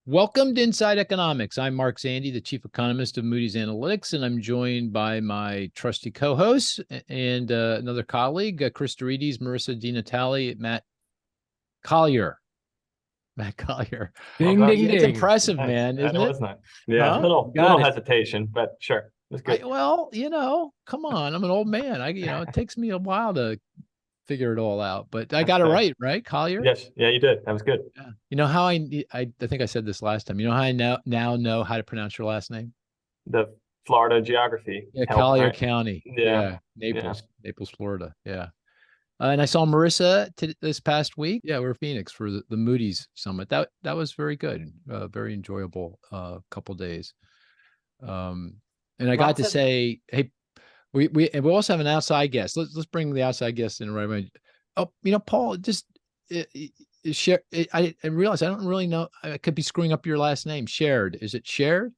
Welcome to Inside Economics. I'm Mark Zandi, the chief economist of Moody's Analytics, and I'm joined by my trusty co-hosts and another colleague, Chris Dorides, Marissa DiNatale, Matt Collier. Matt Collier. Well Ding, done. ding, It's ding. impressive, Nice. man, I isn't know it? it's not. Yeah, Huh? little Got it. hesitation, but sure, it's good. Well, come on. I'm an old man. It takes me a while to figure it all out, but I That's got it fair. right, Collier? Yes, yeah, you did. That was good. Yeah. You know how I think I said this last time. You know how I now know how to pronounce your last name? The Florida geography Yeah, helped, Collier right? County. Yeah, Yeah, yeah. Naples, Florida. Yeah. And I saw Marissa this past week. Yeah, we're Phoenix for the Moody's Summit. That was very good. Very enjoyable couple days. And I got Lots to of say, hey, we also have an outside guest. Let's bring the outside guest in right away. Oh, Paul, just share. I realize I don't really know. I could be screwing up your last name. Shared. Is it Shared?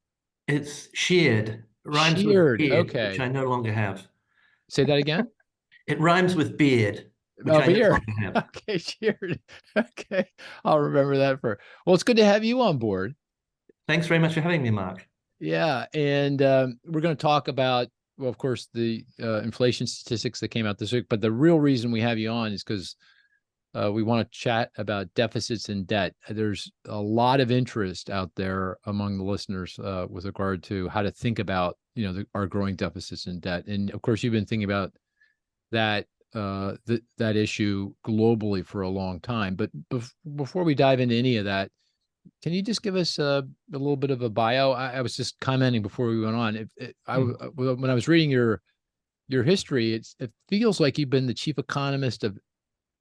It's Sheard. Rhymes with Sheared. beard, which Okay. I no longer have. Say that again. It rhymes with beard, which Oh, I no beer. longer have. Okay, cheers. Okay, I'll remember that for. Well, it's good to have you on board. Thanks very much for having me, Mark. Yeah, and we're going to talk about, well, of course, the inflation statistics that came out this week. But the real reason we have you on is because we want to chat about deficits and debt. There's a lot of interest out there among the listeners with regard to how to think about, our growing deficits and debt. And of course, you've been thinking about that that issue globally for a long time. But before we dive into any of that, can you just give us a little bit of a bio? I was just commenting before we went on. When I was reading your history, it feels like you've been the chief economist of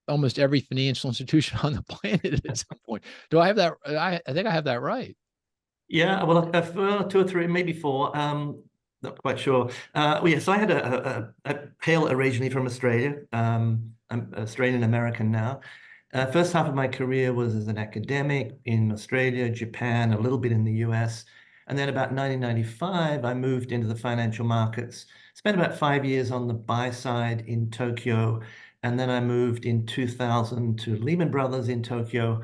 almost every financial institution on the planet at some point. Do I have that? I think I have that right. Yeah, well, two or three, maybe four. Not quite sure. Yeah, so I had a hail originally from Australia. I'm Australian American now. First half of my career was as an academic in Australia, Japan, a little bit in the US. And then about 1995, I moved into the financial markets. Spent about 5 years on the buy side in Tokyo. And then I moved in 2000 to Lehman Brothers in Tokyo.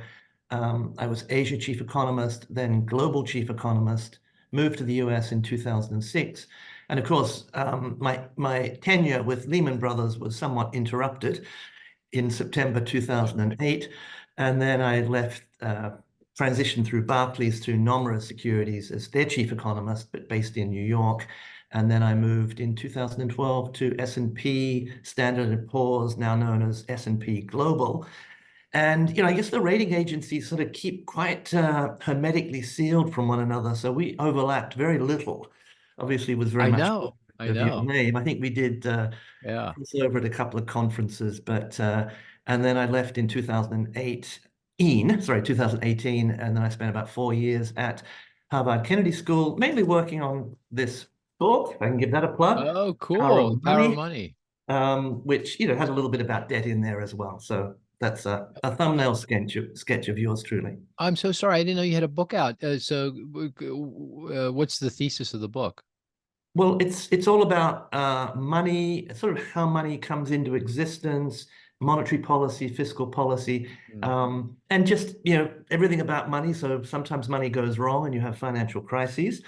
I was Asia chief economist, then global chief economist, moved to the US in 2006. And of course, my tenure with Lehman Brothers was somewhat interrupted in September 2008. And then I left, transitioned through Barclays to Nomura Securities as their chief economist, but based in New York. And then I moved in 2012 to S&P Standard & Poor's, now known as S&P Global. And, I guess the rating agencies sort of keep quite hermetically sealed from one another. So we overlapped very little. Obviously, it was very I much know. I of your know. name. I think we did Yeah. cross over at a couple of conferences, but and then I left in 2018, and then I spent about 4 years at Harvard Kennedy School, mainly working on this book, if I can give that a plug, Oh, Power cool. of The Power of Money, Money. which has a little bit about debt in there as well. So that's a thumbnail sketch of yours truly. I'm so sorry. I didn't know you had a book out. What's the thesis of the book? Well, it's all about money, sort of how money comes into existence, monetary policy, fiscal policy, and just everything about money. So sometimes money goes wrong, and you have financial crises.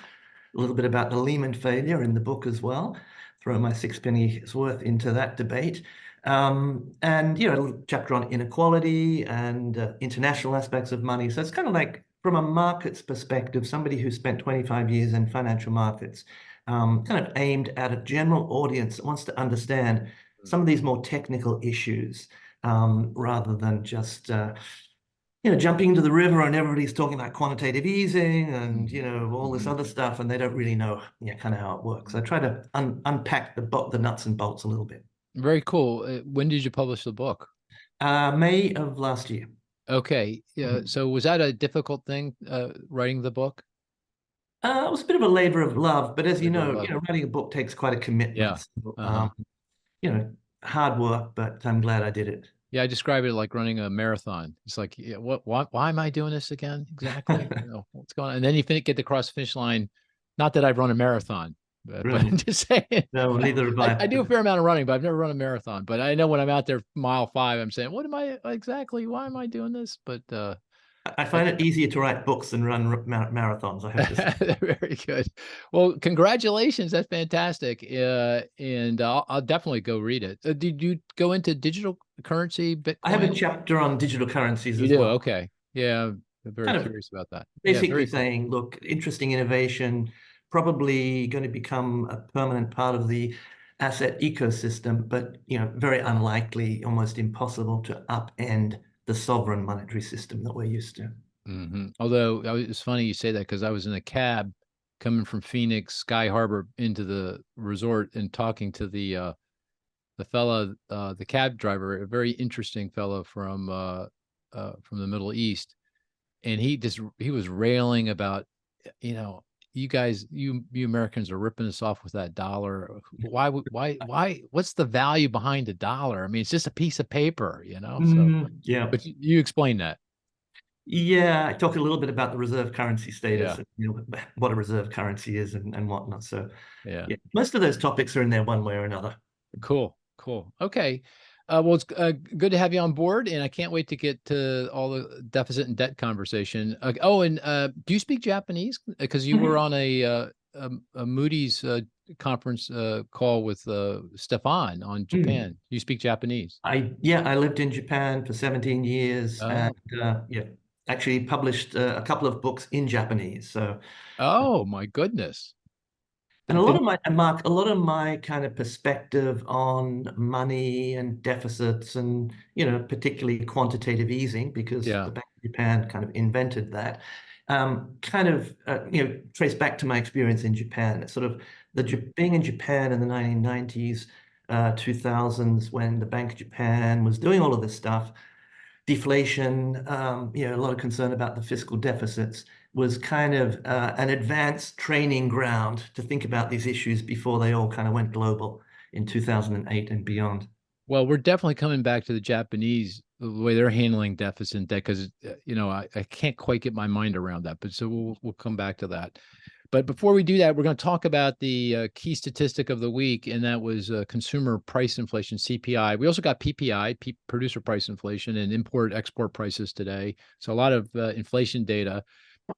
A little bit about the Lehman failure in the book as well. Throw my sixpenny's worth into that debate. And a little chapter on inequality and international aspects of money. So it's kind of like, from a markets perspective, somebody who spent 25 years in financial markets, kind of aimed at a general audience that wants to understand some of these more technical issues, rather than just jumping into the river and everybody's talking about quantitative easing and all this other stuff, and they don't really know kind of how it works. I try to unpack the nuts and bolts a little bit. Very cool. When did you publish the book? May of last year. Okay. Yeah. So was that a difficult thing, writing the book? It was a bit of a labor of love, but as you Labor of know, love. writing a book takes quite a Yeah. commitment. So, Uh-huh. hard work, but I'm glad I did it. Yeah, I describe it like running a marathon. It's like, yeah, why am I doing this again? Exactly. What's going on? And then you get to cross the finish line. Not that I've run a marathon, but I'm Right. just saying. No, neither have I. I do a fair amount of running, but I've never run a marathon. But I know when I'm out there mile 5, I'm saying, what am I exactly? Why am I doing this? But I find it easier to write books than run marathons, I have to say. Very good. Well, congratulations. That's fantastic. And I'll definitely go read it. Did you go into digital currency, Bitcoin? I have a chapter on digital currencies You as do? well. Okay. Yeah. I'm very Kind of curious about that. basically Very cool. saying, look, interesting innovation, probably going to become a permanent part of the asset ecosystem, but very unlikely, almost impossible to upend the sovereign monetary system that we're used to. Although it's funny you say that because I was in a cab coming from Phoenix Sky Harbor into the resort and talking to the fella, the cab driver, a very interesting fellow from the Middle East, and he was railing about, you guys, you Americans are ripping us off with that dollar. Why? What's the value behind a dollar? I mean, it's just a piece of paper, So, Yeah. but you explain that. Yeah, I talk a little bit about the reserve currency status, Yeah. and, what a reserve currency is and whatnot. So, Yeah. most of those topics are in there one way or another. Cool. Okay. Well, it's good to have you on board, and I can't wait to get to all the deficit and debt conversation. Do you speak Japanese? Because you were on a Moody's conference call with Stefan on Japan. You speak Japanese? I lived in Japan for 17 years, Oh. and actually published a couple of books in Japanese. So, Oh my goodness. and a lot of my kind of perspective on money and deficits and, particularly quantitative easing, because Yeah. the Bank of Japan kind of invented that, trace back to my experience in Japan. It's sort of being in Japan in the 1990s, 2000s, when the Bank of Japan was doing all of this stuff, deflation, a lot of concern about the fiscal deficits, was kind of an advanced training ground to think about these issues before they all kind of went global in 2008 and beyond. Well, we're definitely coming back to the Japanese, the way they're handling deficit and debt, because I can't quite get my mind around that. But so we'll come back to that. But before we do that, we're going to talk about the key statistic of the week, and that was consumer price inflation, CPI. We also got PPI, producer price inflation, and import-export prices today. So a lot of inflation data.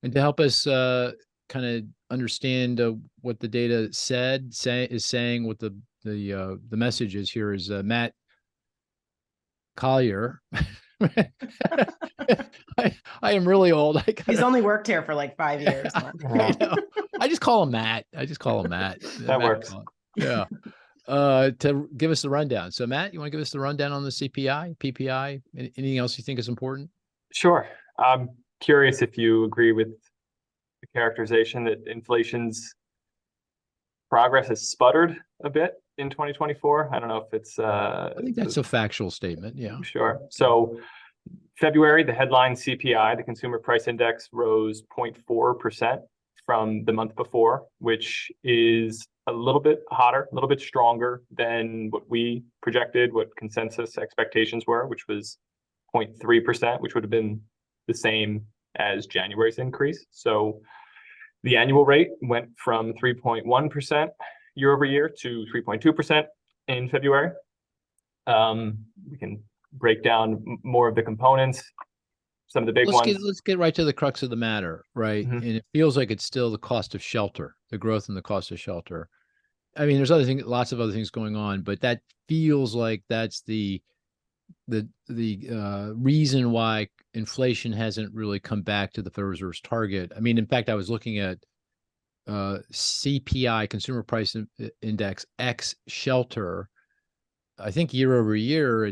And to help us kind of understand what the data is saying, what the message is here is Matt Collier. I am really old. He's only worked here for like 5 years. I just call him Matt. That Matt works. Yeah. To give us the rundown. So Matt, you want to give us the rundown on the CPI, PPI, anything else you think is important? Sure. I'm curious if you agree with the characterization that inflation's progress has sputtered a bit in 2024. I don't know if it's I think that's a factual statement. Yeah. Sure. So February, the headline CPI, the consumer price index, rose 0.4% from the month before, which is a little bit hotter, a little bit stronger than what we projected, what consensus expectations were, which was 0.3%, which would have been the same as January's increase. So the annual rate went from 3.1% year over year to 3.2% in February. We can break down more of the components. Some of the big ones. Let's get right to the crux of the matter, right? Mm-hmm. And it feels like it's still the cost of shelter, the growth in the cost of shelter. I mean, there's other things, lots of other things going on, but that feels like that's the reason why inflation hasn't really come back to the Federal Reserve's target. I mean, in fact, I was looking at CPI, Consumer Price Index, X shelter. I think year over year,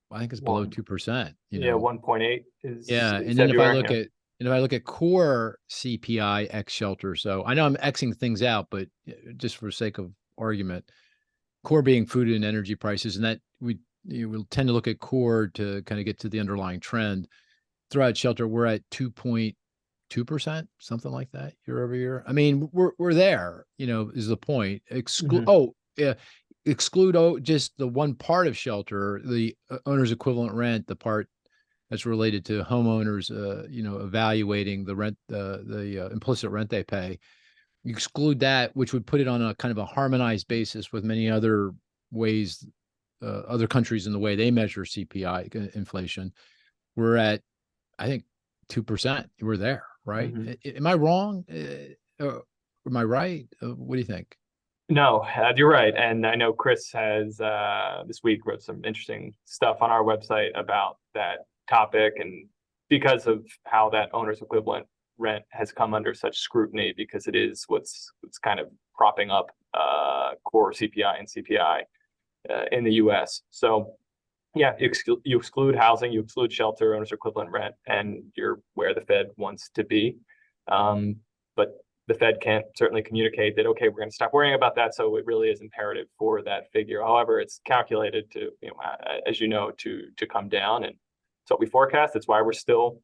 I think it's below 2%. Yeah, 1.8 is. Yeah, and then if I look at core CPI X shelter, so I know I'm Xing things out, but just for sake of argument, core being food and energy prices, and that we'll tend to look at core to kind of get to the underlying trend. Throughout shelter, we're at 2.2%, something like that, year over year. I mean, we're there, is the point. Exclude just the one part of shelter, the owner's equivalent rent, the part that's related to homeowners, evaluating the rent, the implicit rent they pay. You exclude that, which would put it on a kind of a harmonized basis with many other ways, other countries in the way they measure CPI inflation. We're at, I think, 2%. We're there, right? Mhm. Am I wrong? Or am I right? What do you think? No, you're right. And I know Chris has this week wrote some interesting stuff on our website about that topic, and because of how that owner's equivalent rent has come under such scrutiny, because it is what's kind of propping up core CPI and CPI in the US. So yeah, you exclude housing, you exclude shelter, owner's equivalent rent, and you're where the Fed wants to be. But the Fed can't certainly communicate that, okay, we're going to stop worrying about that. So it really is imperative for that figure. However, it's calculated to, as you know, to come down. And it's what we forecast. It's why we're still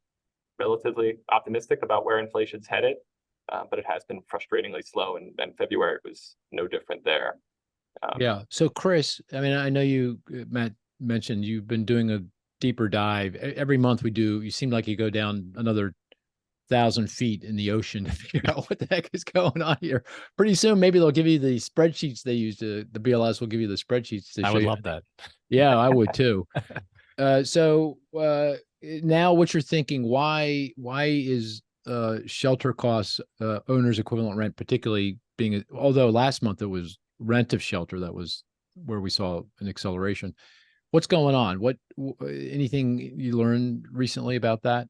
relatively optimistic about where inflation's headed. But it has been frustratingly slow, and February was no different there. Yeah. So Chris, I mean, I know you, Matt mentioned you've been doing a deeper dive. Every month we do, you seem like you go down another 1,000 feet in the ocean to figure out what the heck is going on here. Pretty soon, maybe they'll give you the spreadsheets they use the BLS will give you the spreadsheets to I show would you. love that. Yeah, I would too. So now what you're thinking, why is shelter costs, owner's equivalent rent, particularly being, although last month it was rent of shelter, that was where we saw an acceleration. What's going on? Anything you learned recently about that?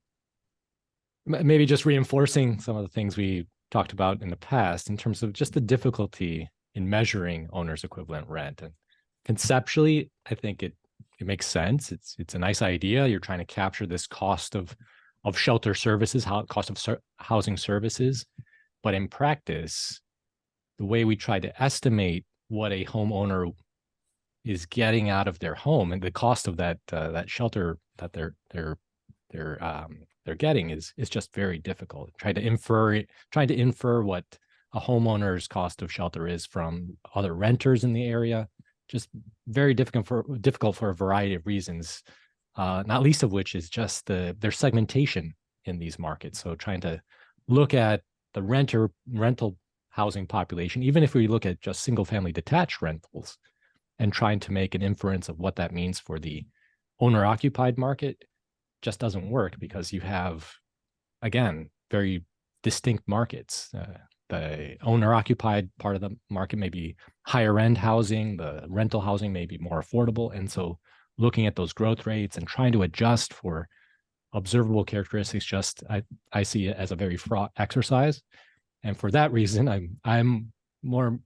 Maybe just reinforcing some of the things we talked about in the past in terms of just the difficulty in measuring owner's equivalent rent. And conceptually, I think it makes sense. It's a nice idea. You're trying to capture this cost of shelter services, cost of housing services. But in practice, the way we try to estimate what a homeowner is getting out of their home and the cost of that shelter that they're getting is just very difficult. Trying to infer what a homeowner's cost of shelter is from other renters in the area, just very difficult for a variety of reasons, not least of which is just their segmentation in these markets. So trying to look at the rental housing population, even if we look at just single family detached rentals, and trying to make an inference of what that means for the owner occupied market just doesn't work, because you have, again, very distinct markets. The owner occupied part of the market may be higher end housing, the rental housing may be more affordable. And so looking at those growth rates and trying to adjust for observable characteristics, I see it as a very fraught exercise. And for that reason, I'm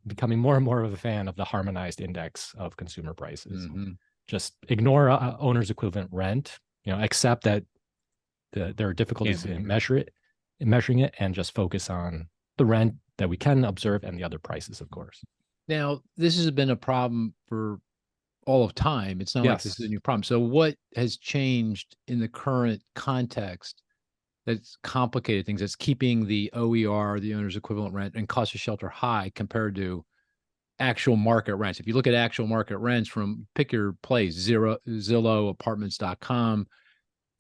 becoming more and more of a fan of the harmonized index of consumer prices. Mm-hmm. Just ignore owner's equivalent rent, accept that there are difficulties in measuring it, and just focus on the rent that we can observe and the other prices, of course. Now, this has been a problem for all of time. It's not like this is a new problem. So what has changed in the current context that's complicated things, that's keeping the OER, the owner's equivalent rent, and cost of shelter high compared to actual market rents? If you look at actual market rents from, pick your place, Zillow, apartments.com,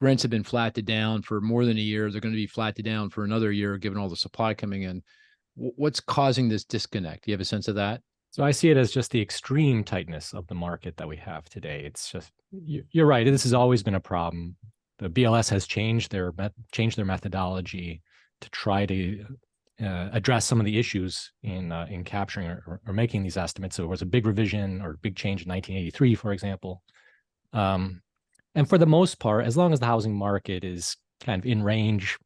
rents have been flatted down for more than a year. They're going to be flatted down for another year, given all the supply coming in. What's causing this disconnect? Do you have a sense of that? So I see it as just the extreme tightness of the market that we have today. It's just, you're right. This has always been a problem. The BLS has changed their methodology to try to address some of the issues in capturing or making these estimates. So there was a big revision or big change in 1983, for example. And for the most part, as long as the housing market is kind of in range,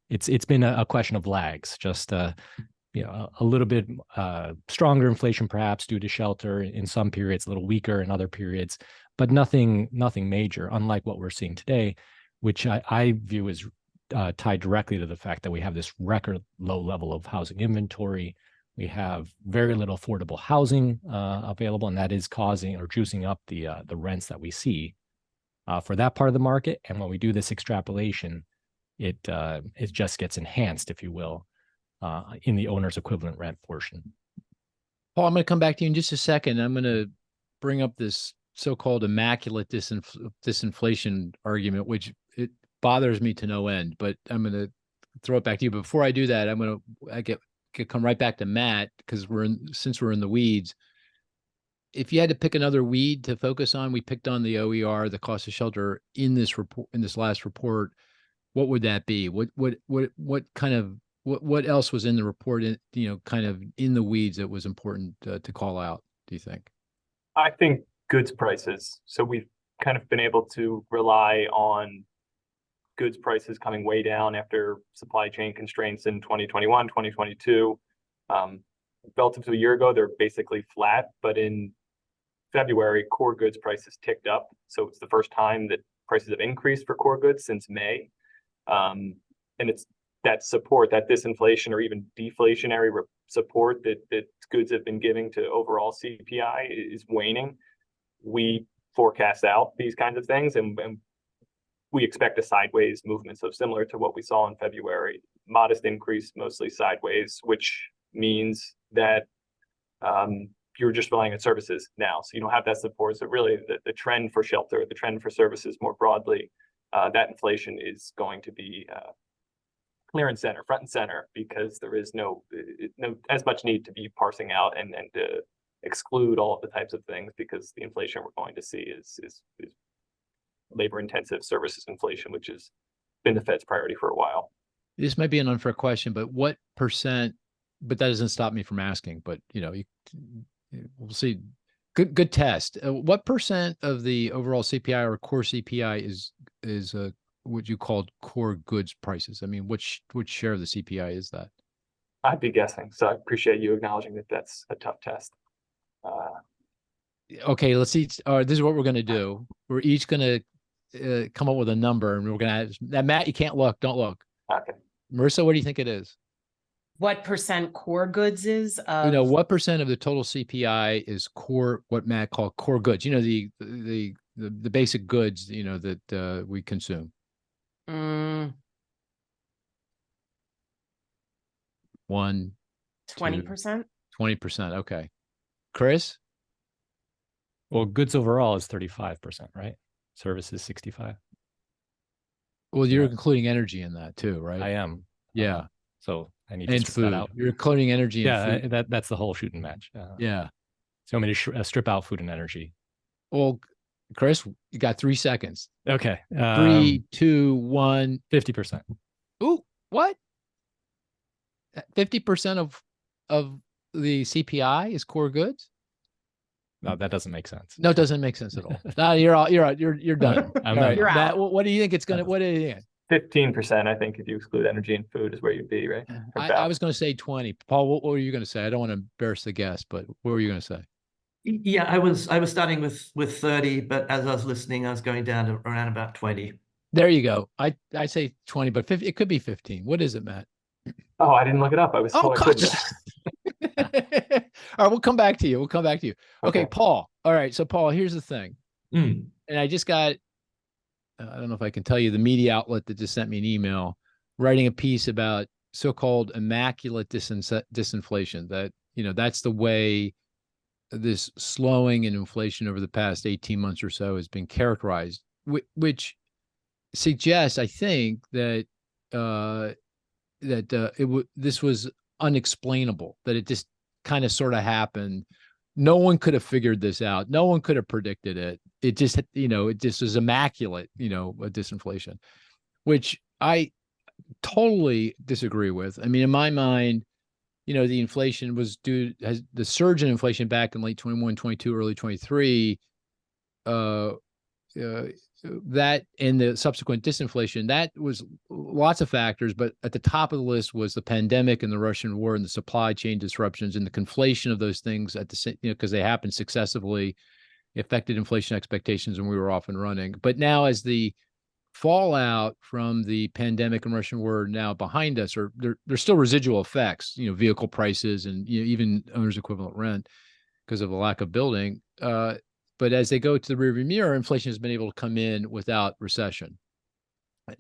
it's been a question of lags, just a little bit stronger inflation perhaps due to shelter in some periods, a little weaker in other periods, but nothing major, unlike what we're seeing today, which I view as tied directly to the fact that we have this record low level of housing inventory. We have very little affordable housing available, and that is causing or juicing up the rents that we see for that part of the market. And when we do this extrapolation, it just gets enhanced, if you will, in the owner's equivalent rent portion. Paul, I'm going to come back to you in just a second. I'm going to bring up this so-called immaculate disinflation argument, which it bothers me to no end, but I'm going to throw it back to you. But before I do that, I come right back to Matt, because since we're in the weeds. If you had to pick another weed to focus on, we picked on the OER, the cost of shelter in this report, in this last report. what would that be? What kind of what else was in the report? Kind of in the weeds that was important to call out. Do you think? I think goods prices. So we've kind of been able to rely on goods prices coming way down after supply chain constraints in 2021, 2022. Relative to a year ago, they're basically flat, but in February, core goods prices ticked up. So it's the first time that prices have increased for core goods since May. And it's that support, that disinflation or even deflationary support that goods have been giving to overall CPI is waning. We forecast out these kinds of things and we expect a sideways movement. So similar to what we saw in February, modest increase, mostly sideways, which means that you're just relying on services now. So you don't have that support. So really the trend for shelter, the trend for services more broadly, that inflation is going to be clear and center, front and center, because there is no as much need to be parsing out and to exclude all of the types of things, because the inflation we're going to see is labor intensive services inflation, which has been the Fed's priority for a while. This might be an unfair question, but what percent, but that doesn't stop me from asking, but we'll see. Good test. What percent of the overall CPI or core CPI is what you called core goods prices? I mean, which share of the CPI is that? I'd be guessing. So I appreciate you acknowledging that that's a tough test. Okay, let's see. This is what we're going to do. We're each going to come up with a number, and we're going to. Matt, you can't look. Don't look. Okay. Marissa, what do you think it is? What percent core goods is? What percent of the total CPI is core? What Matt called core goods? The basic goods. That we consume. 20%. 20%. Okay, Chris. Well, goods overall is 35%, right? Services 65. Well, you're including energy in that too, right? I am. Yeah. So I need to And strip food. that out. You're including energy. And food. That's the whole shoot and match. Yeah. So I'm going to strip out food and energy. Well, Chris, you got 3 seconds. Okay. 3, 2, 1. 50%. Ooh, what? 50% of the CPI is core goods? No, that doesn't make sense. No, it doesn't make sense at all. No, you're done. I'm All right. You're out. Matt, what do you think it's gonna? What do you think? 15%, I think, if you exclude energy and food, is where you'd be, right? I was going to say 20. Paul, what were you going to say? I don't want to embarrass the guest, but what were you going to say? Yeah, I was starting with 30, but as I was listening, I was going down to around about 20. There you go. I say 20, but 50, it could be 15. What is it, Matt? Oh, I didn't look it up. I was told I couldn't. All right, we'll come back to you. Okay, Paul. All right, so Paul, here's the thing. And I just got, I don't know if I can tell you, the media outlet that just sent me an email writing a piece about so-called immaculate disinflation, that, that's the way this slowing in inflation over the past 18 months or so has been characterized, which suggests, I think, that this was unexplainable, that it just kind of sort of happened. No one could have figured this out. No one could have predicted it. It just, it just was immaculate, a disinflation, which I totally disagree with. I mean, in my mind, the inflation was the surge in inflation back in late 21, 22, early 23, that and the subsequent disinflation, that was lots of factors, but at the top of the list was the pandemic and the Russian war and the supply chain disruptions and the conflation of those things at the same, because they happened successively, affected inflation expectations when we were off and running. But now, as the fallout from the pandemic and Russian war now behind us, or there's still residual effects, vehicle prices and even owner's equivalent rent because of a lack of building. But as they go to the rearview mirror, inflation has been able to come in without recession.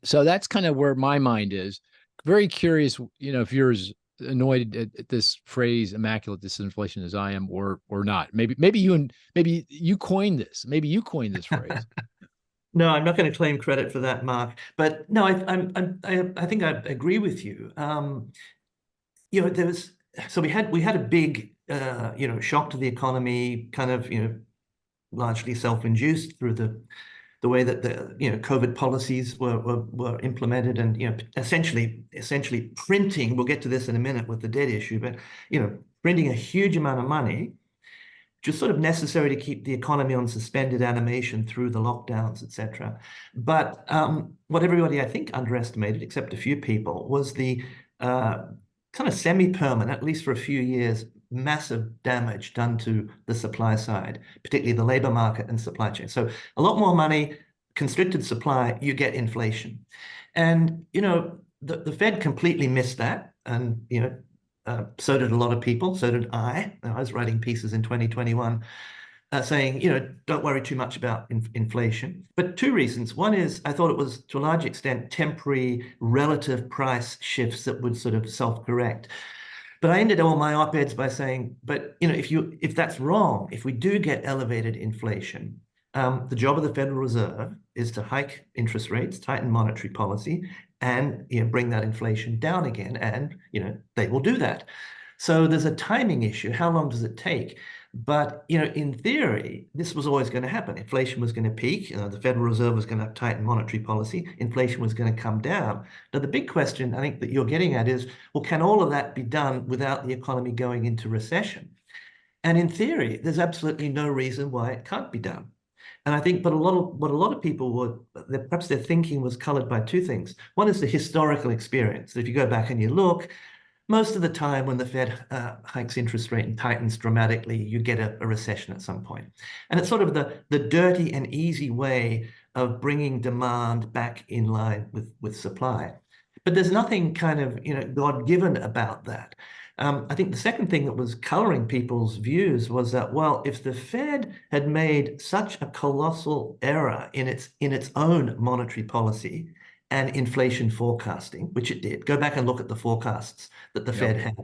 So that's kind of where my mind is. Very curious, if you're as annoyed at this phrase "immaculate disinflation" as I am, or not. Maybe you coined this. Maybe you coined this phrase. No, I'm not going to claim credit for that, Mark. But no, I think I agree with you. There was, so we had a big shock to the economy, kind of largely self-induced through the the way that the COVID policies were implemented, and essentially printing. We'll get to this in a minute with the debt issue, but printing a huge amount of money, just sort of necessary to keep the economy on suspended animation through the lockdowns, etc. But what everybody, I think, underestimated, except a few people, was the kind of semi-permanent, at least for a few years, massive damage done to the supply side, particularly the labor market and supply chain. So a lot more money, constricted supply, you get inflation. And, the Fed completely missed that. And, so did a lot of people. So did I. I was writing pieces in 2021 saying, don't worry too much about inflation. But two reasons. One is I thought it was, to a large extent, temporary relative price shifts that would sort of self-correct. But I ended all my op-eds by saying, but if that's wrong, if we do get elevated inflation, the job of the Federal Reserve is to hike interest rates, tighten monetary policy, and bring that inflation down again. And they will do that. So there's a timing issue. How long does it take? But in theory, this was always going to happen. Inflation was going to peak. The Federal Reserve was going to tighten monetary policy. Inflation was going to come down. Now, the big question I think that you're getting at is, well, can all of that be done without the economy going into recession? And in theory, there's absolutely no reason why it can't be done. And I think, but what a lot of people were, perhaps their thinking was colored by two things. One is the historical experience. If you go back and you look, most of the time when the Fed hikes interest rate and tightens dramatically, you get a recession at some point. And it's sort of the dirty and easy way of bringing demand back in line with supply. But there's nothing kind of, God-given about that. I think the second thing that was coloring people's views was that, well, if the Fed had made such a colossal error in its own monetary policy and inflation forecasting, which it did, go back and look at the forecasts that the Fed had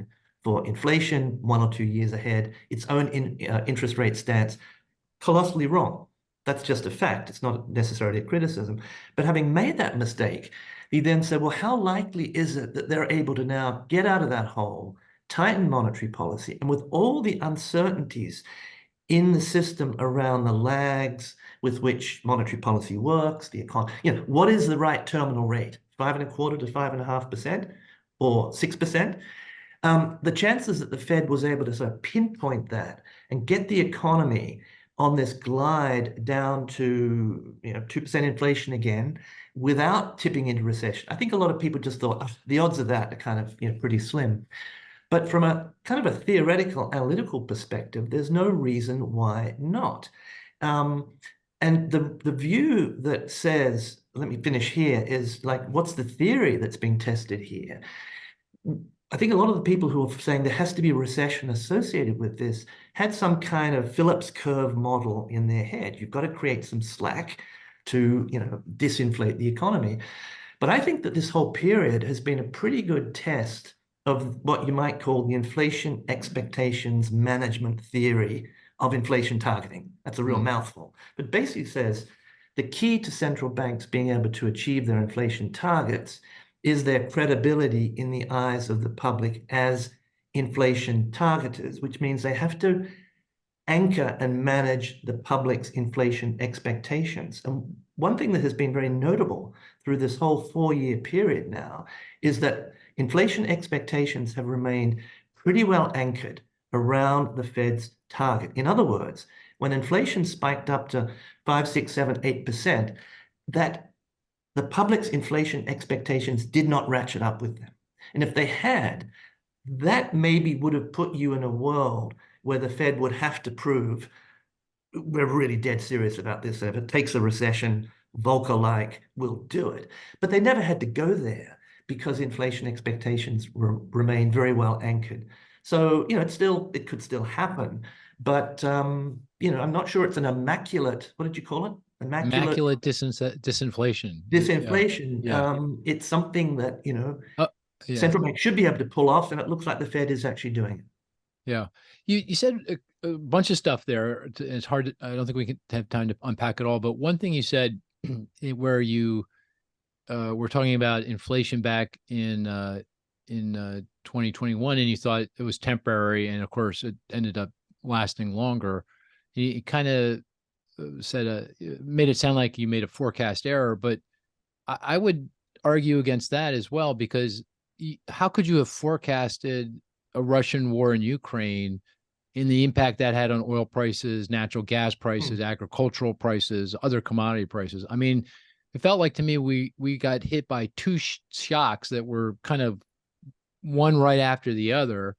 for inflation 1 or 2 years ahead, its own interest rate stance, colossally wrong. That's just a fact. It's not necessarily a criticism. But having made that mistake, he then said, well, how likely is it that they're able to now get out of that hole, tighten monetary policy, and with all the uncertainties in the system around the lags with which monetary policy works, the economy, what is the right terminal rate? 5.25% to 5.5% or 6%? The chances that the Fed was able to sort of pinpoint that and get the economy on this glide down to 2% inflation again without tipping into recession. I think a lot of people just thought, oh, the odds of that are kind of pretty slim. But from a kind of a theoretical, analytical perspective, there's no reason why not. And the view that says, let me finish here, is like, what's the theory that's being tested here? I think a lot of the people who are saying there has to be a recession associated with this had some kind of Phillips curve model in their head. You've got to create some slack to, disinflate the economy. But I think that this whole period has been a pretty good test of what you might call the inflation expectations management theory of inflation targeting. That's a real mouthful, but basically says the key to central banks being able to achieve their inflation targets is their credibility in the eyes of the public as inflation targeters, which means they have to anchor and manage the public's inflation expectations. And one thing that has been very notable through this whole 4-year period now is that inflation expectations have remained pretty well anchored around the Fed's target. In other words, when inflation spiked up to 5, 6, 7, 8%, that the public's inflation expectations did not ratchet up with them. And if they had, that maybe would have put you in a world where the Fed would have to prove we're really dead serious about this. If it takes a recession, Volcker-like, we'll do it. But they never had to go there because inflation expectations remain very well anchored. So, it could still happen. But, I'm not sure it's an immaculate, what did you call it? Immaculate disinflation. Disinflation. Yeah. It's something that, Central banks should be able to pull off, and it looks like the Fed is actually doing it. Yeah. You said a bunch of stuff there. It's hard to, I don't think we can have time to unpack it all, but one thing you said where you were talking about inflation back in 2021, and you thought it was temporary, and of course it ended up lasting longer. You kind of made it sound like you made a forecast error, but I would argue against that as well, because how could you have forecasted a Russian war in Ukraine and the impact that had on oil prices, natural gas prices, agricultural prices, other commodity prices? I mean, it felt like to me we got hit by two shocks that were kind of one right after the other.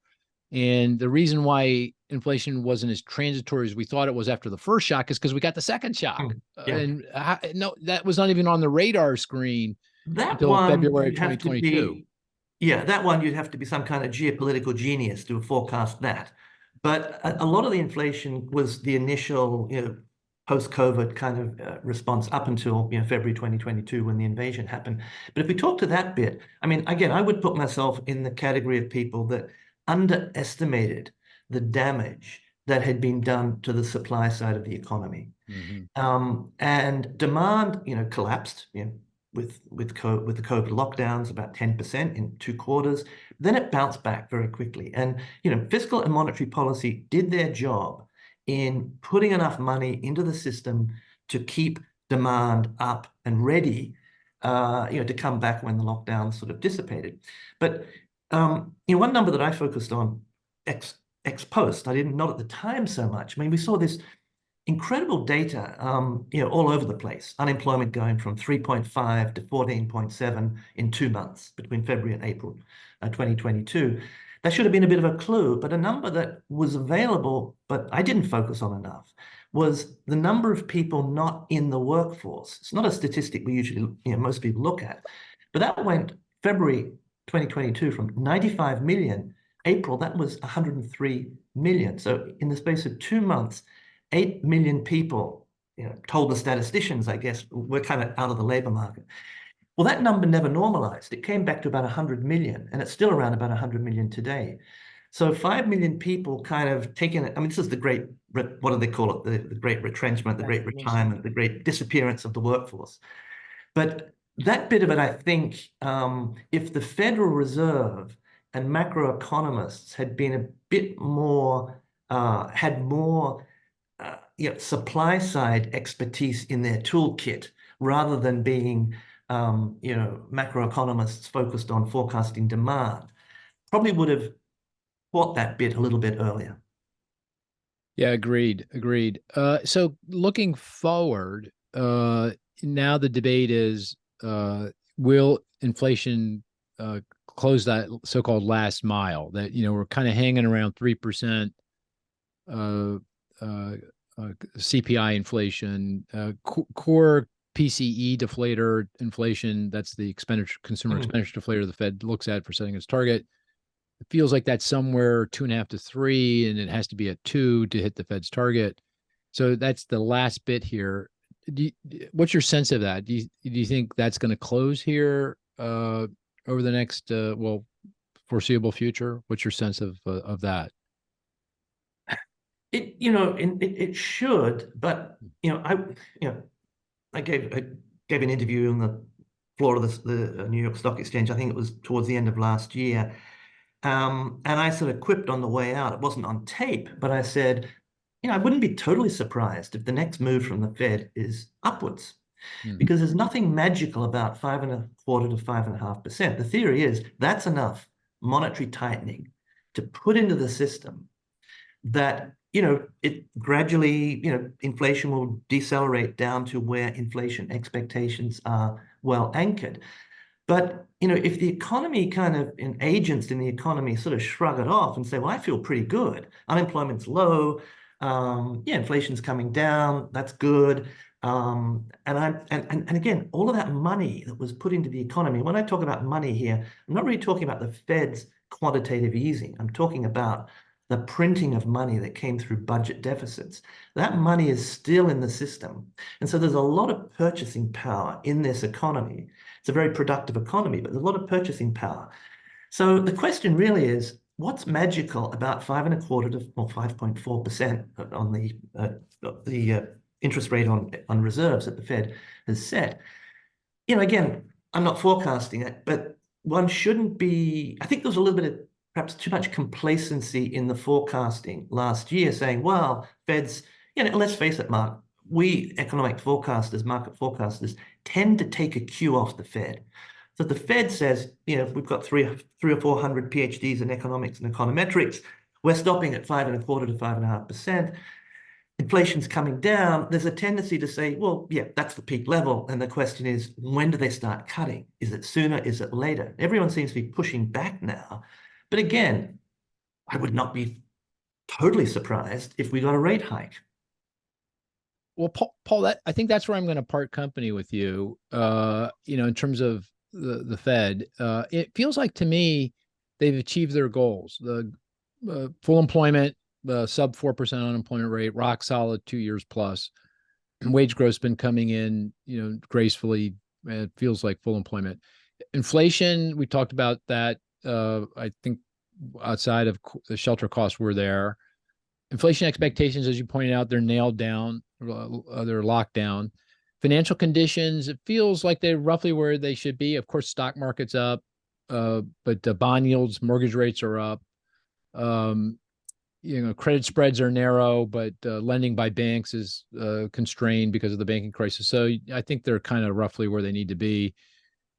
And the reason why inflation wasn't as transitory as we thought it was after the first shock is because we got the second shock. And no, that was not even on the radar screen until February 2022. That one you'd have to be some kind of geopolitical genius to forecast that. But a lot of the inflation was the initial, post-COVID kind of response up until February 2022 when the invasion happened. But if we talk to that bit, I mean, again, I would put myself in the category of people that underestimated the damage that had been done to the supply side of the economy. And demand, collapsed, with the COVID lockdowns, about 10% in 2 quarters. Then it bounced back very quickly. And, fiscal and monetary policy did their job in putting enough money into the system to keep demand up and ready, to come back when the lockdown sort of dissipated. But, one number that I focused on ex post, I didn't, not at the time so much. I mean, we saw this incredible data, all over the place. Unemployment going from 3.5 to 14.7 in 2 months between February and April 2022. That should have been a bit of a clue, but a number that was available, but I didn't focus on enough, was the number of people not in the workforce. It's not a statistic we usually, most people look at, but that went February 2022 from 95 million. April, that was 103 million. So in the space of 2 months, 8 million people, told the statisticians, I guess, we're kind of out of the labor market. Well, that number never normalized. It came back to about 100 million, and it's still around about 100 million today. So 5 million people kind of taking it. I mean, this is the great, what do they call it? The great retrenchment, the great retirement, the great disappearance of the workforce. But that bit of it, I think, if the Federal Reserve and macroeconomists had been a bit more, had more supply side expertise in their toolkit, rather than being, macroeconomists focused on forecasting demand, probably would have caught that bit a little bit earlier. Yeah, agreed. So looking forward, now the debate is, will inflation close that so-called last mile that, we're kind of hanging around 3%, CPI inflation, core PCE deflator inflation. That's the consumer expenditure deflator the Fed looks at for setting its target. It feels like that's somewhere 2.5 to 3, and it has to be at 2 to hit the Fed's target. So that's the last bit here. What's your sense of that? Do you think that's going to close here over the next foreseeable future? What's your sense of that? It should, but I gave an interview on the floor of the New York Stock Exchange. I think it was towards the end of last year, and I sort of quipped on the way out. It wasn't on tape, but I said, I wouldn't be totally surprised if the next move from the Fed is upwards, because there's nothing magical about 5.25% to 5.5%. The theory is that's enough monetary tightening to put into the system that, it gradually, inflation will decelerate down to where inflation expectations are well anchored. But, if the economy and agents in the economy sort of shrug it off and say, well, I feel pretty good. Unemployment's low. Inflation's coming down. That's good. And again, all of that money that was put into the economy, when I talk about money here, I'm not really talking about the Fed's quantitative easing. I'm talking about the printing of money that came through budget deficits. That money is still in the system. And so there's a lot of purchasing power in this economy. It's a very productive economy, but there's a lot of purchasing power. So the question really is, what's magical about 5.25 to 5.4% on the interest rate on reserves that the Fed has set? Again, I'm not forecasting it, but one shouldn't be. I think there was a little bit of perhaps too much complacency in the forecasting last year, saying, well, Fed's, let's face it, Mark, we economic forecasters, market forecasters, tend to take a cue off the Fed. So the Fed says, we've got three or 400 PhDs in economics and econometrics. We're stopping at 5.25% to 5.5%. Inflation's coming down. There's a tendency to say, well, yeah, that's the peak level. And the question is, when do they start cutting? Is it sooner? Is it later? Everyone seems to be pushing back now. But again, I would not be totally surprised if we got a rate hike. Well, Paul, I think that's where I'm going to part company with you. In terms of the Fed, it feels like to me they've achieved their goals. The full employment, sub 4% unemployment rate, rock solid 2 years plus. Wage growth's been coming in, gracefully. It feels like full employment. Inflation, we talked about that. I think outside of the shelter costs were there. Inflation expectations, as you pointed out, they're nailed down. They're locked down. Financial conditions, it feels like they're roughly where they should be. Of course, stock market's up, but the bond yields, mortgage rates are up. Credit spreads are narrow, but lending by banks is constrained because of the banking crisis. So I think they're kind of roughly where they need to be.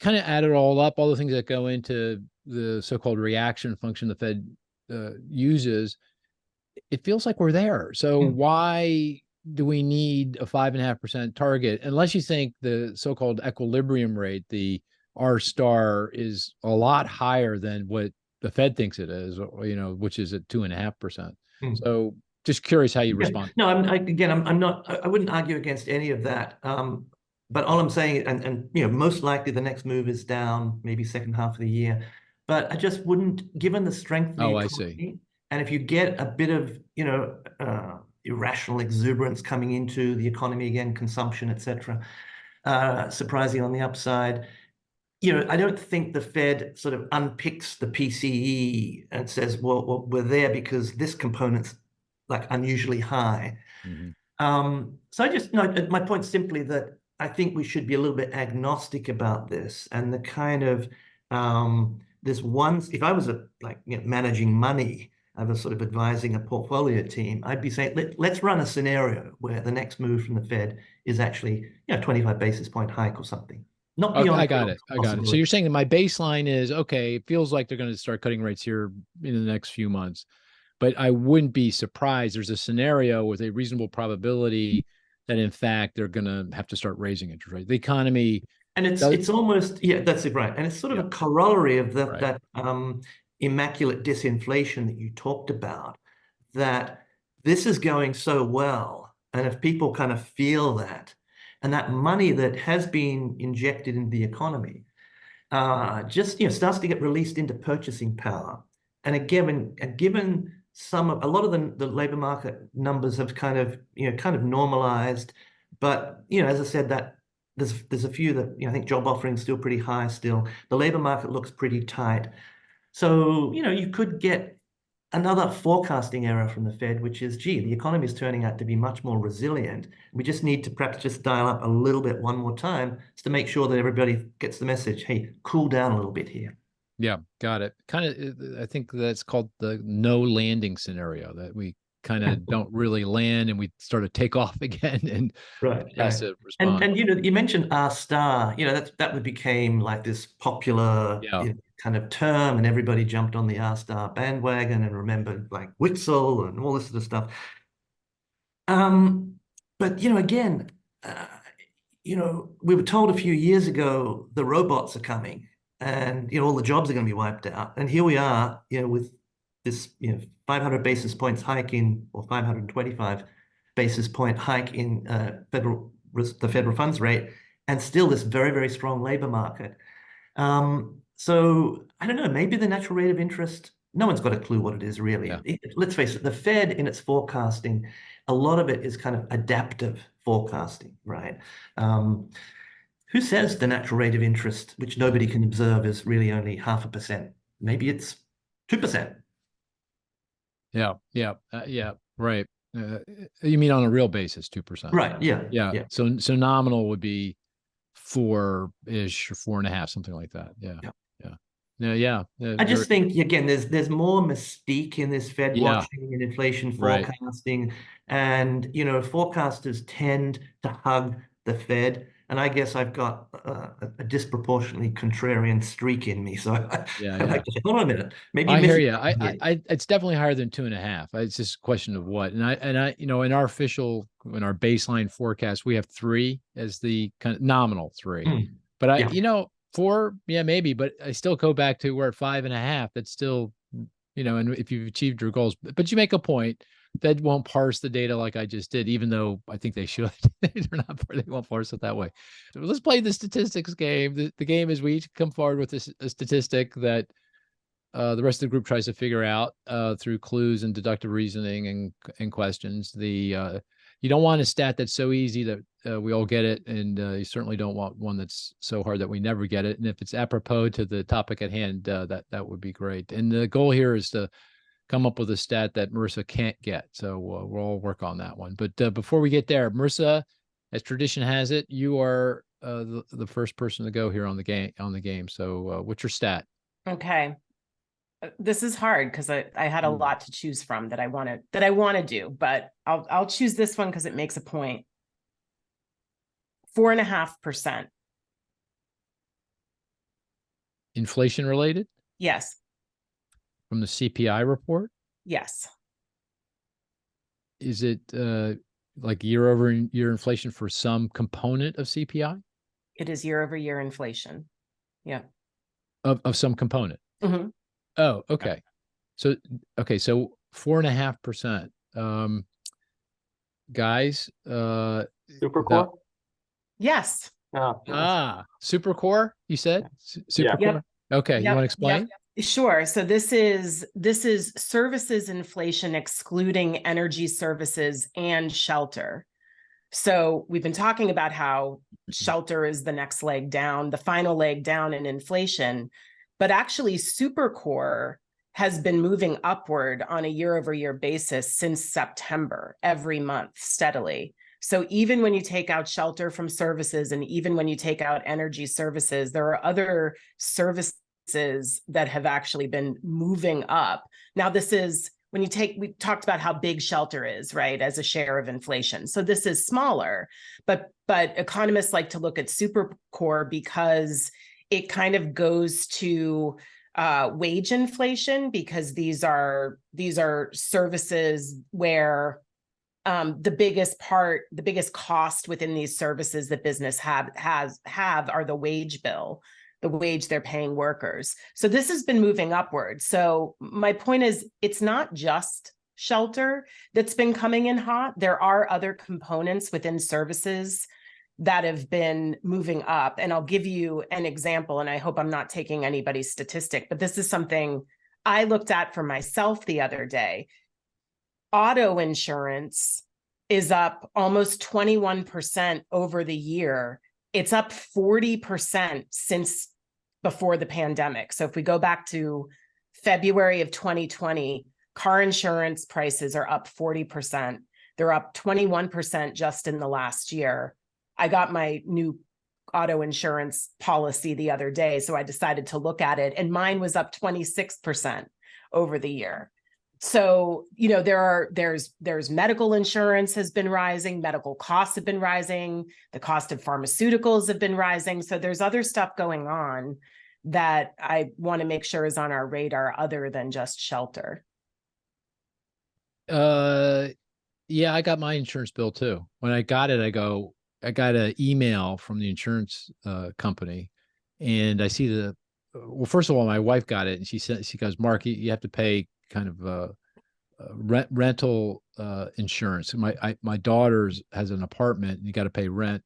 Kind of add it all up, all the things that go into the so-called reaction function the Fed uses. It feels like we're there. So why do we need a 5.5% target? Unless you think the so-called equilibrium rate, the R star, is a lot higher than what the Fed thinks it is, which is at 2.5%. So just curious how you respond. No, I'm not, I wouldn't argue against any of that. But all I'm saying, and most likely the next move is down, maybe second half of the year. But I just wouldn't, given the strength of the economy, I see. And if you get a bit of, irrational exuberance coming into the economy again, consumption, etc., surprising on the upside, I don't think the Fed sort of unpicks the PCE and says, well, we're there because this component's like unusually high. So I just, my point's simply that I think we should be a little bit agnostic about this, and the kind of this one. If I was managing money, I was sort of advising a portfolio team, I'd be saying, let's run a scenario where the next move from the Fed is actually 25 basis point hike or something. Not beyond. I got it. So you're saying that my baseline is, okay, it feels like they're going to start cutting rates here in the next few months, but I wouldn't be surprised. There's a scenario with a reasonable probability that in fact they're going to have to start raising interest rates. The economy, and it's almost, that's it, right? And it's sort of a corollary of that immaculate disinflation that you talked about. That this is going so well, and if people kind of feel that, and that money that has been injected into the economy, just starts to get released into purchasing power. And again, given a lot of the labor market numbers have kind of normalized, but as I said, that there's a few that I think job offering is still pretty high. Still, the labor market looks pretty tight. So you could get another forecasting error from the Fed, which is, the economy is turning out to be much more resilient. We just need to perhaps just dial up a little bit one more time just to make sure that everybody gets the message, hey, cool down a little bit here. Yeah, got it. Kind of, I think that's called the no landing scenario, that we kind of don't really land and we start to take off again and has to respond. And you mentioned R star, that would became like this popular kind of term, and everybody jumped on the R star bandwagon and remembered like Witzel and all this sort of stuff. But again, we were told a few years ago the robots are coming and all the jobs are going to be wiped out, and here we are, with this 500 basis points hike or 525 basis point hike in the federal funds rate, and still this very, very strong labor market. So I don't know, maybe the natural rate of interest, no one's got a clue what it is really. Let's face it, the Fed in its forecasting, a lot of it is kind of adaptive forecasting, right? Who says the natural rate of interest, which nobody can observe, is really only 0.5%? Maybe it's 2%. Yeah, right. You mean on a real basis, 2%? Right. Yeah. So nominal would be 4-ish or 4.5, something like that. Yeah. No, yeah. I just think again, there's more mystique in this Fed Yeah. watching and inflation Right. forecasting, and forecasters tend to hug the Fed, and I guess I've got a disproportionately contrarian streak in me, so Yeah, I like to say, hold on a minute, maybe I hear missing you. something here. It's definitely higher than 2.5. It's just a question of what. And I, in our baseline forecast, we have 3 as the kind of nominal 3. But Yeah. 4, yeah, maybe. But I still go back to we're at 5.5. That's still, and if you've achieved your goals, but you make a point. That won't parse the data like I just did, even though I think they should. They won't parse it that way. So let's play the statistics game. The game is we each come forward with a statistic that the rest of the group tries to figure out through clues and deductive reasoning and questions. You don't want a stat that's so easy that we all get it, and you certainly don't want one that's so hard that we never get it. And if it's apropos to the topic at hand, that would be great. And the goal here is to come up with a stat that Marissa can't get. So we'll all work on that one. But before we get there, Marissa, as tradition has it, you are the first person to go here on the game. So what's your stat? Okay. This is hard because I had a lot to choose from that I want to do, but I'll choose this one because it makes a point. 4.5%. Inflation related? Yes. From the CPI report? Yes. Is it like year-over-year inflation for some component of CPI? It is year-over-year inflation. Yeah. Of some component. Mm-hmm. Oh, okay. So 4.5%. Guys, Super core? Yes. super core, you said? Super Yeah. core? Okay, you want to explain? Sure. So this is services inflation excluding energy services and shelter. So we've been talking about how shelter is the next leg down, the final leg down in inflation, but actually Supercore has been moving upward on a year-over-year basis since September, every month steadily. So even when you take out shelter from services, and even when you take out energy services, there are other services that have actually been moving up. Now, this is when we talked about how big shelter is, right, as a share of inflation. So this is smaller, but economists like to look at Supercore because it kind of goes to wage inflation, because these are services where the biggest cost within these services that business have are the wage bill, the wage they're paying workers. So this has been moving upward. So my point is, it's not just shelter that's been coming in hot. There are other components within services that have been moving up. And I'll give you an example, and I hope I'm not taking anybody's statistic, but this is something I looked at for myself the other day. Auto insurance is up almost 21% over the year. It's up 40% since before the pandemic. So if we go back to February of 2020, car insurance prices are up 40%. They're up 21% just in the last year. I got my new auto insurance policy the other day, so I decided to look at it, and mine was up 26% over the year. So, there's medical insurance has been rising, medical costs have been rising, the cost of pharmaceuticals have been rising. So there's other stuff going on that I want to make sure is on our radar other than just shelter. Yeah, I got my insurance bill too. When I got it, I got an email from the insurance company, and I see well, first of all, my wife got it, and she goes, Mark, you have to pay kind of rental insurance. My daughter's has an apartment, and you got to pay rent.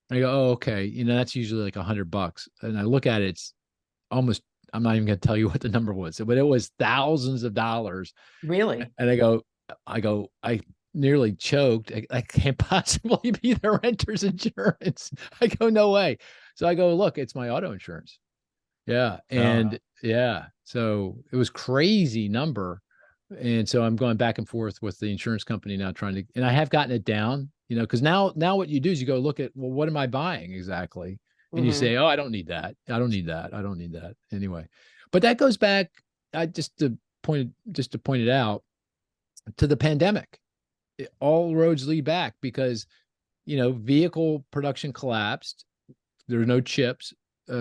And I go, oh, okay. That's usually like $100. And I look at it, it's almost, I'm not even going to tell you what the number was, but it was thousands of dollars. Really? And I nearly choked. I can't possibly be the renter's insurance. I go, no way. So I go, look, it's my auto insurance. Yeah. And yeah, so it was crazy number. And so I'm going back and forth with the insurance company now, and I have gotten it down, because now what you do is you go look at, well, what am I buying exactly? And you Mhm. say, oh, I don't need that. I don't need that. I don't need that. Anyway, but that goes back, just to point it out, to the pandemic. All roads lead back because, vehicle production collapsed. There were no chips.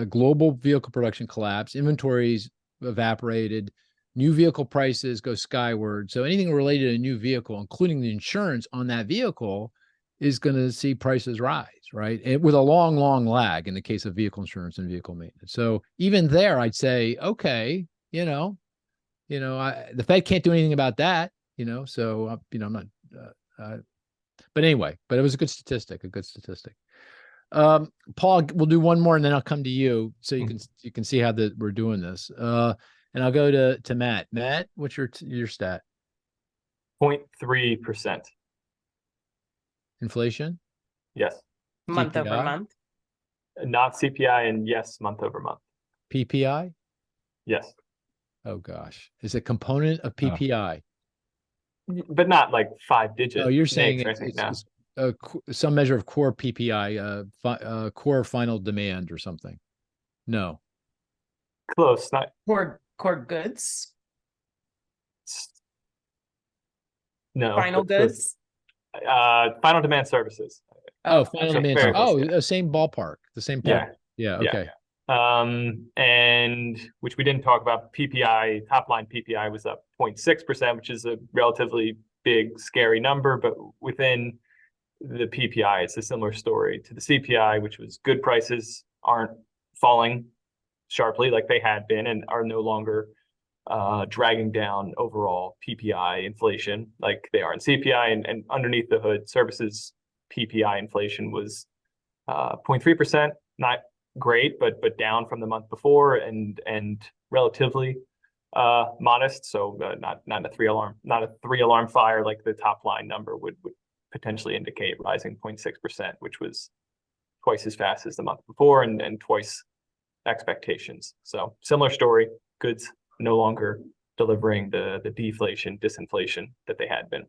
Global vehicle production collapsed. Inventories evaporated. New vehicle prices go skyward. So anything related to a new vehicle, including the insurance on that vehicle, is going to see prices rise, right? And with a long, long lag in the case of vehicle insurance and vehicle maintenance. So even there, I'd say, okay, the Fed can't do anything about that, so, I'm not, but anyway, but it was a good statistic. Paul, we'll do one more and then I'll come to you so you can see how we're doing this. And I'll go to Matt. Matt, what's your stat? 0.3%. Inflation? Yes. Month over CPI? month. Not CPI, and yes, month over month. PPI? Yes. Oh gosh. Is it component of PPI? But not like 5-digit. Oh, you're saying makes, it's, no. some measure of core PPI, core final demand or something. No. Close. Not Core goods, no. final but close. goods. Final demand services. Oh, final so demand. very close, Oh, yeah. Same ballpark. The same Yeah. part. Yeah. Yeah. Okay. And which we didn't talk about, PPI, top line PPI was up 0.6%, which is a relatively big, scary number, but within the PPI, it's a similar story to the CPI, which was good prices aren't falling sharply like they had been and are no longer dragging down overall PPI inflation like they are in CPI, and underneath the hood, services PPI inflation was 0.3%, not great, but down from the month before and relatively modest. So not a three alarm fire like the top line number would potentially indicate, rising 0.6%, which was twice as fast as the month before and twice expectations. So similar story, goods no longer delivering the deflation, disinflation that they had been.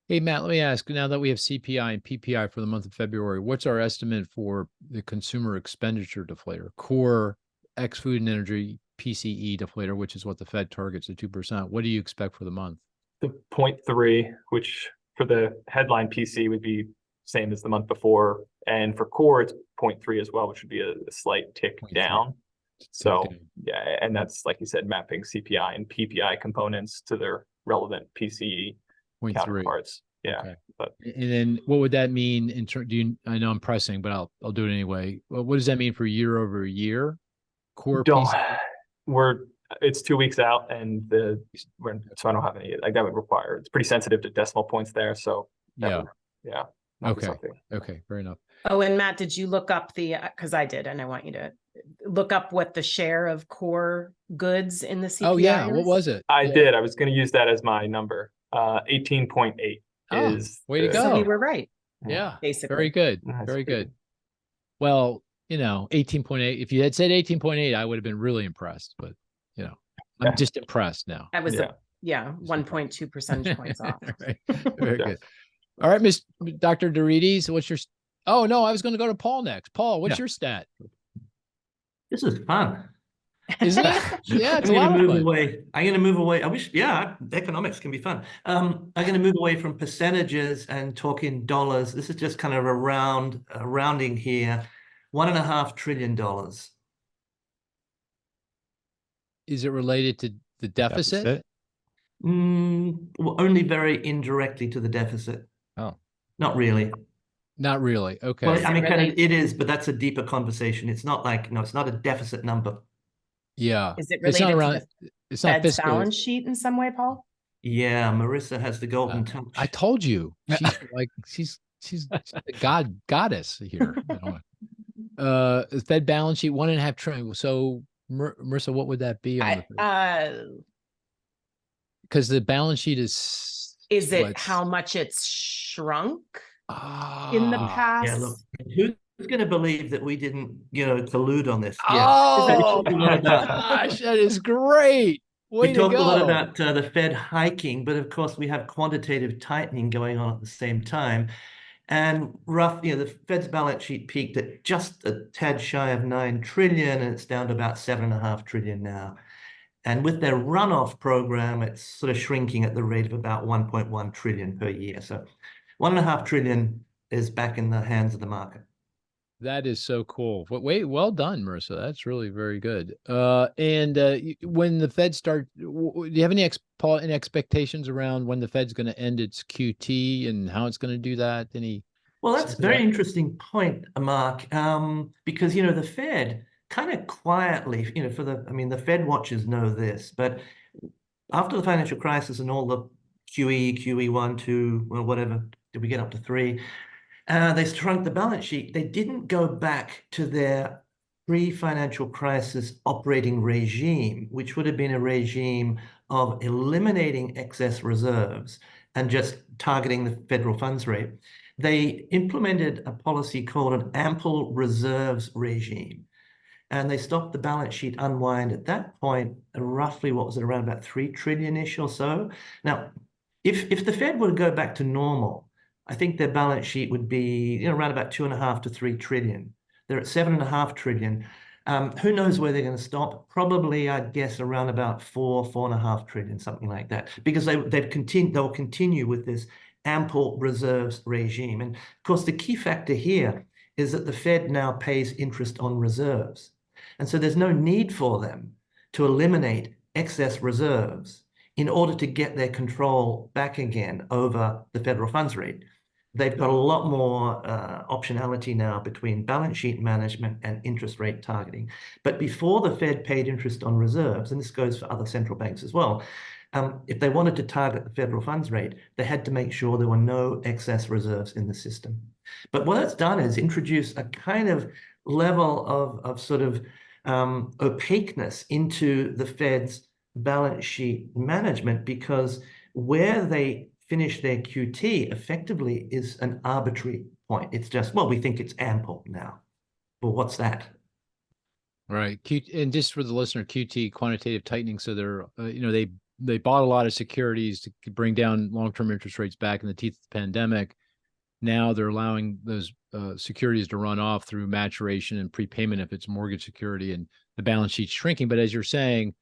Hey, Matt, let me ask, now that we have CPI and PPI for the month of February, what's our estimate for the consumer expenditure deflator, core ex food and energy PCE deflator, which is what the Fed targets at 2%? What do you expect for the month? The 0.3, which for the headline PC would be same as the month before. And for core, it's 0.3 as well, which would be a slight tick 0.3. down. So down. yeah, and that's, like you said, mapping CPI and PPI components to their relevant PCE 0.3. counterparts. Yeah. Okay. But And then what would that mean in terms, I know I'm pressing, but I'll do it anyway. Well, what does that mean for year over year? Core don't, PCE? it's 2 weeks out and so I don't have any, like that would require, it's pretty sensitive to decimal points there. So that Yeah. might be Okay. something. Okay. Fair enough. Oh, and Matt, did you look up because I did, and I want you to look up what the share of core goods in the CPI Oh yeah. is? What was it? I Yeah. did. I was going to use that as my number. 18.8 is way to the- go. So we were right, Yeah. basically. Very good. That's Very pretty good. Well, 18.8. If you had said 18.8, I would have been really impressed, but I'm just impressed now. That was Yeah. 1.2 percentage points off. Right. Very Yeah. good. All right, Dr. Dorides, what's your, oh no, I was going to go to Paul next. Paul, what's your stat? This is fun. Isn't it? Yeah, it's I'm a lot going to of move fun. away. I'm going to move away. I wish, economics can be fun. I'm going to move away from percentages and talk in dollars. This is just kind of a rounding here. $1.5 trillion. Is it related to the deficit? Well, only very indirectly to the deficit. Oh, Not really. Not really. Okay. Well, I mean, kind of, related- it is, but that's a deeper conversation. It's not like, no, it's not a deficit number. Yeah. Is it It's not related to around, the it's not Fed's fiscal. balance sheet in some way, Paul? Yeah, Marissa has the golden touch. I told you. She's like, she's the goddess here. Fed balance sheet, $1.5 trillion. So Marissa, what would that be on the, because the balance sheet is it how much it's shrunk in the Ah. past? Yeah, look, who's going to believe that we didn't, collude on this? Oh, We talked a lot about- gosh, that is great. Way we to talked a lot go. about the Fed hiking, but of course we have quantitative tightening going on at the same time. And the Fed's balance sheet peaked at just a tad shy of 9 trillion, and it's down to about 7.5 trillion now. And with their runoff program, it's sort of shrinking at the rate of about 1.1 trillion per year. So 1.5 trillion is back in the hands of the market. That is so cool. Well done, Marissa. That's really very good. When the Fed do you have any expectations around when the Fed's going to end its QT and how it's going to do that? Well, that's a very interesting point, Mark, because, the Fed kind of quietly, the Fed watchers know this, but after the financial crisis and all the QE1, 2, well, whatever, did we get up to 3? They shrunk the balance sheet. They didn't go back to their pre-financial crisis operating regime, which would have been a regime of eliminating excess reserves and just targeting the federal funds rate. They implemented a policy called an ample reserves regime. And they stopped the balance sheet unwind at that point, roughly, what was it, around about 3 trillion-ish or so. Now, if the Fed were to go back to normal, I think their balance sheet would be around about 2.5 to 3 trillion. They're at 7.5 trillion. Who knows where they're going to stop? Probably, I'd guess, around about 4.5 trillion, something like that, because they'll continue with this ample reserves regime. And of course, the key factor here is that the Fed now pays interest on reserves. And so there's no need for them to eliminate excess reserves in order to get their control back again over the federal funds rate. They've got a lot more optionality now between balance sheet management and interest rate targeting. But before the Fed paid interest on reserves, and this goes for other central banks as well, if they wanted to target the federal funds rate, they had to make sure there were no excess reserves in the system. But what it's done is introduce a kind of level of sort of opaqueness into the Fed's balance sheet management, because where they finish their QT effectively is an arbitrary point. It's just, well, we think it's ample now. Well, what's that? Right. And just for the listener, QT, quantitative tightening. So they're, they bought a lot of securities to bring down long-term interest rates back in the teeth of the pandemic. Now they're allowing those securities to run off through maturation and prepayment if it's mortgage security, and the balance sheet's shrinking. But as you're saying,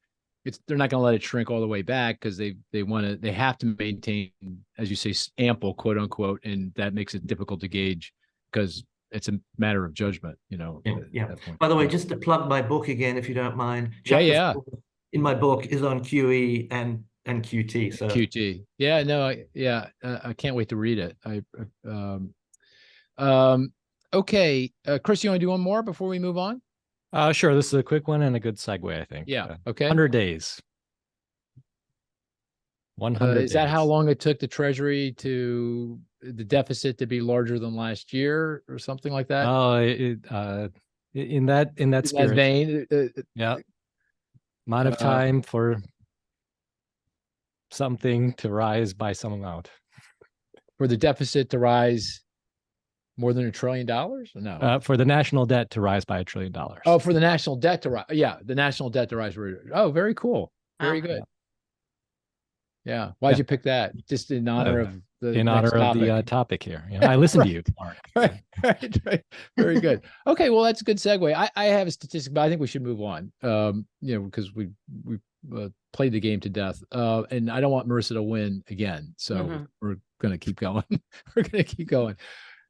they're not going to let it shrink all the way back, because they have to maintain, as you say, ample, quote unquote, and that makes it difficult to gauge because it's a matter of judgment, Yeah. By the way, just to plug my book again, if you don't mind. Yeah. In my book is on QE and QT. So QT. Yeah, no, I can't wait to read it. Okay. Chris, you want to do one more before we move on? Sure. This is a quick one and a good segue, I think. Yeah. Okay. 100 days. 100 Is that how long it took the Treasury to the deficit to be larger than last year or something like that? Oh, in that spirit. Vein. Yeah. Amount of time for something to rise by some amount. For the deficit to rise more than $1 trillion? No. For the national debt to rise by $1 trillion. Oh, for the national debt to rise. Yeah, the national debt to rise. Oh, very cool. Very good. Yeah. Why'd you pick that? Just in honor of the topic here. I listened to you, Mark. Right. Very good. Okay, well, that's a good segue. I have a statistic, but I think we should move on. Because we played the game to death. And I don't want Marissa to win again. So we're gonna keep going. We're gonna keep going.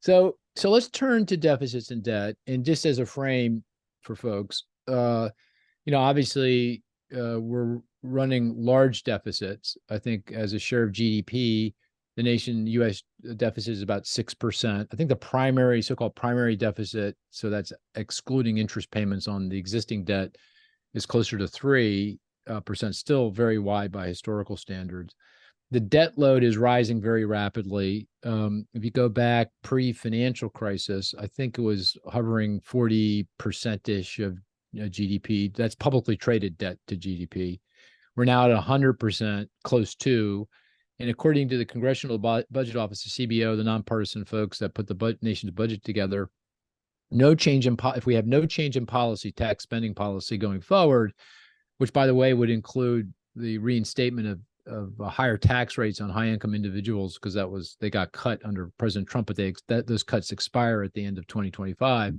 So let's turn to deficits and debt. And just as a frame for folks, obviously we're running large deficits. I think as a share of GDP, the U.S. deficit is about 6%. I think the so-called primary deficit, so that's excluding interest payments on the existing debt, is closer to 3%, still very wide by historical standards. The debt load is rising very rapidly. If you go back pre-financial crisis, I think it was hovering 40%-ish of GDP. That's publicly traded debt to GDP. We're now at 100%, close to. And according to the Congressional Budget Office, the CBO, the nonpartisan folks that put the nation's budget together, if we have no change in policy, tax spending policy going forward, which, by the way, would include the reinstatement higher tax rates on high income individuals because they got cut under President Trump, but those cuts expire at the end of 2025.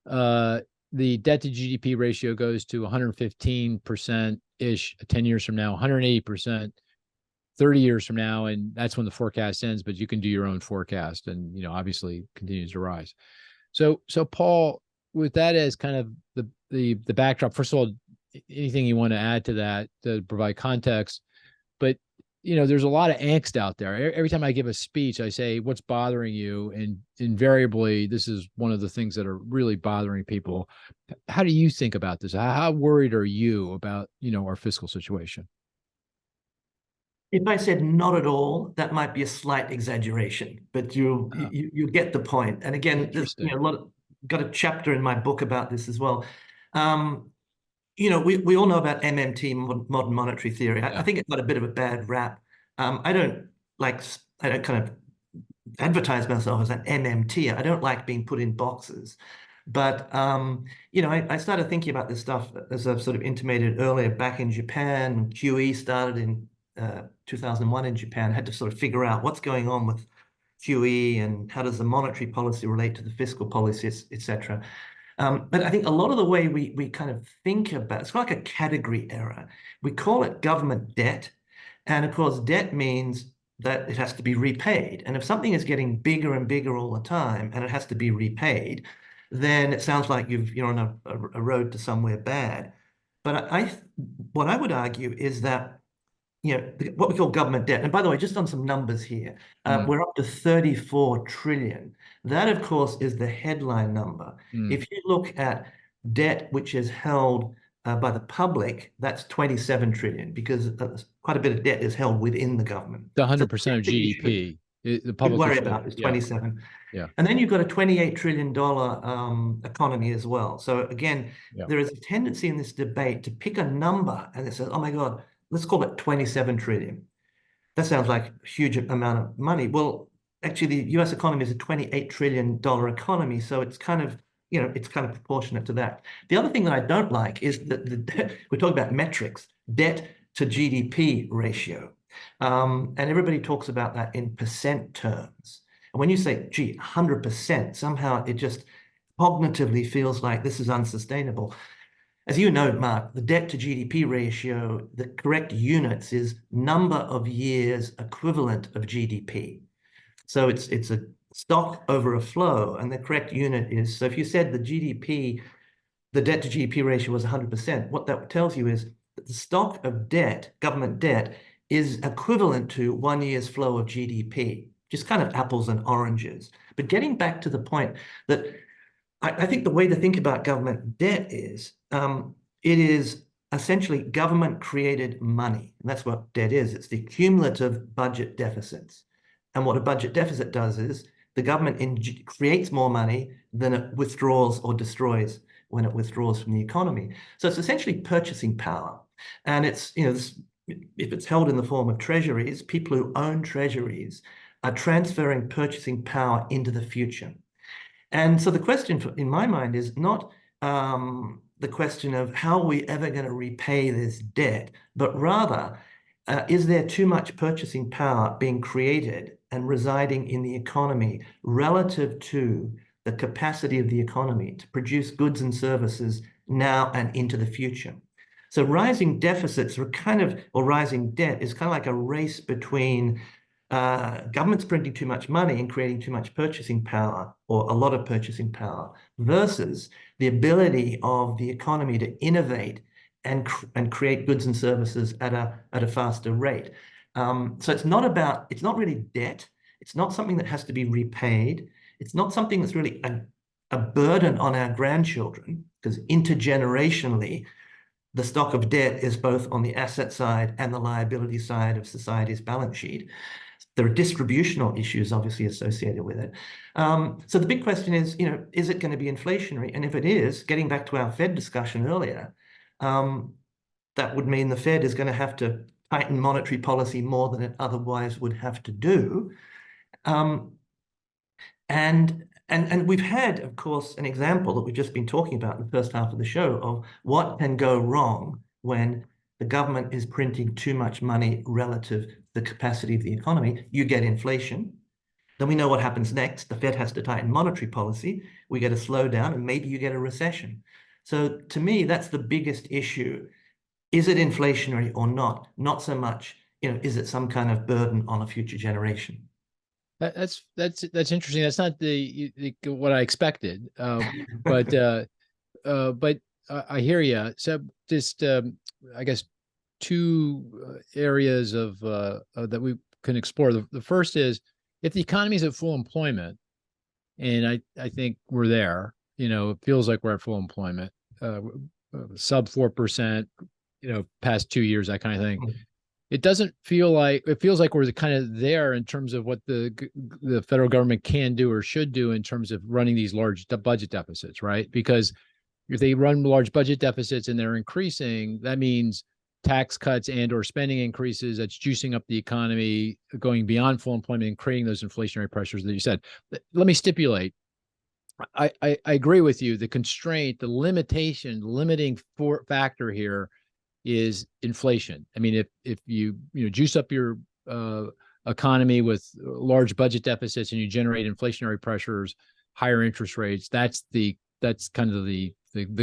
The debt to GDP ratio goes to 115% ish 10 years from now, 180%. 30 years from now, and that's when the forecast ends, but you can do your own forecast and, obviously continues to rise. So Paul, with that as kind of the backdrop, first of all, anything you want to add to that to provide context, but, there's a lot of angst out there. Every time I give a speech, I say, what's bothering you? And invariably, this is one of the things that are really bothering people. How do you think about this? How worried are you about, our fiscal situation? If I said not at all, that might be a slight exaggeration, but you get the point. And again, there's got a chapter in my book about this as well. We all know about MMT, modern monetary theory. I think it's got a bit of a bad rap. I don't kind of advertise myself as an MMT. I don't like being put in boxes. But, I started thinking about this stuff, as I've sort of intimated earlier, back in Japan. When QE started in 2001 in Japan. I had to sort of figure out what's going on with QE and how does the monetary policy relate to the fiscal policies, etc. But I think a lot of the way we kind of think about it's like a category error. We call it government debt. And of course, debt means that it has to be repaid. And if something is getting bigger and bigger all the time and it has to be repaid, then it sounds like you're on a road to somewhere bad. But what I would argue is that what we call government debt. And by the way, just on some numbers here, we're up to 34 trillion. That, of course, is the headline number. If you look at debt which is held by the public, that's 27 trillion, because quite a bit of debt is held within the government. The 100% of GDP. The public worry about is 27. Yeah. And then you've got a $28 trillion economy as well. So again, there is a tendency in this debate to pick a number and it says, oh my God, let's call it 27 trillion. That sounds like a huge amount of money. Well, actually, the US economy is a $28 trillion economy. So it's kind of, it's kind of proportionate to that. The other thing that I don't like is that we're talking about metrics, debt to GDP ratio. And everybody talks about that in percent terms. And when you say, gee, 100%, somehow it just cognitively feels like this is unsustainable. As you know, Mark, the debt to GDP ratio, the correct units is number of years equivalent of GDP. So it's a stock over a flow, and the correct unit is, so if you said the debt to GDP ratio was 100%, what that tells you is that the stock of debt, government debt, is equivalent to 1 year's flow of GDP, just kind of apples and oranges. But getting back to the point that I think the way to think about government debt is, it is essentially government-created money. And that's what debt is. It's the cumulative budget deficits. And what a budget deficit does is the government creates more money than it withdraws or destroys when it withdraws from the economy. So it's essentially purchasing power. And it's, if it's held in the form of treasuries, people who own treasuries are transferring purchasing power into the future. And so the question in my mind is not the question of how are we ever going to repay this debt, but rather, is there too much purchasing power being created and residing in the economy relative to the capacity of the economy to produce goods and services now and into the future? So rising deficits are or rising debt is kind of like a race between governments printing too much money and creating too much purchasing power, or a lot of purchasing power, versus the ability of the economy to innovate and create goods and services at a faster rate. So it's not really debt. It's not something that has to be repaid. It's not something that's really a burden on our grandchildren, because intergenerationally, the stock of debt is both on the asset side and the liability side of society's balance sheet. There are distributional issues obviously associated with it. So the big question is, is it going to be inflationary? And if it is, getting back to our Fed discussion earlier, that would mean the Fed is going to have to tighten monetary policy more than it otherwise would have to do. And we've had, of course, an example that we've just been talking about in the first half of the show of what can go wrong when the government is printing too much money relative to the capacity of the economy, you get inflation. Then we know what happens next. The Fed has to tighten monetary policy. We get a slowdown, and maybe you get a recession. So to me, that's the biggest issue. Is it inflationary or not? Not so much, is it some kind of burden on a future generation? That's interesting. That's not what I expected. But I hear you. So just I guess two areas of that we can explore. The first is if the economy is at full employment, and I think we're there. It feels like we're at full employment, sub 4%. Past 2 years, that kind of thing. It doesn't feel like it feels like we're kind of there in terms of what the federal government can do or should do in terms of running these large budget deficits, right? Because if they run large budget deficits and they're increasing, that means tax cuts and or spending increases. That's juicing up the economy, going beyond full employment and creating those inflationary pressures that you said. Let me stipulate. I agree with you. The constraint, the limiting factor here is inflation. I mean, if you juice up your economy with large budget deficits and you generate inflationary pressures, higher interest rates, that's kind of the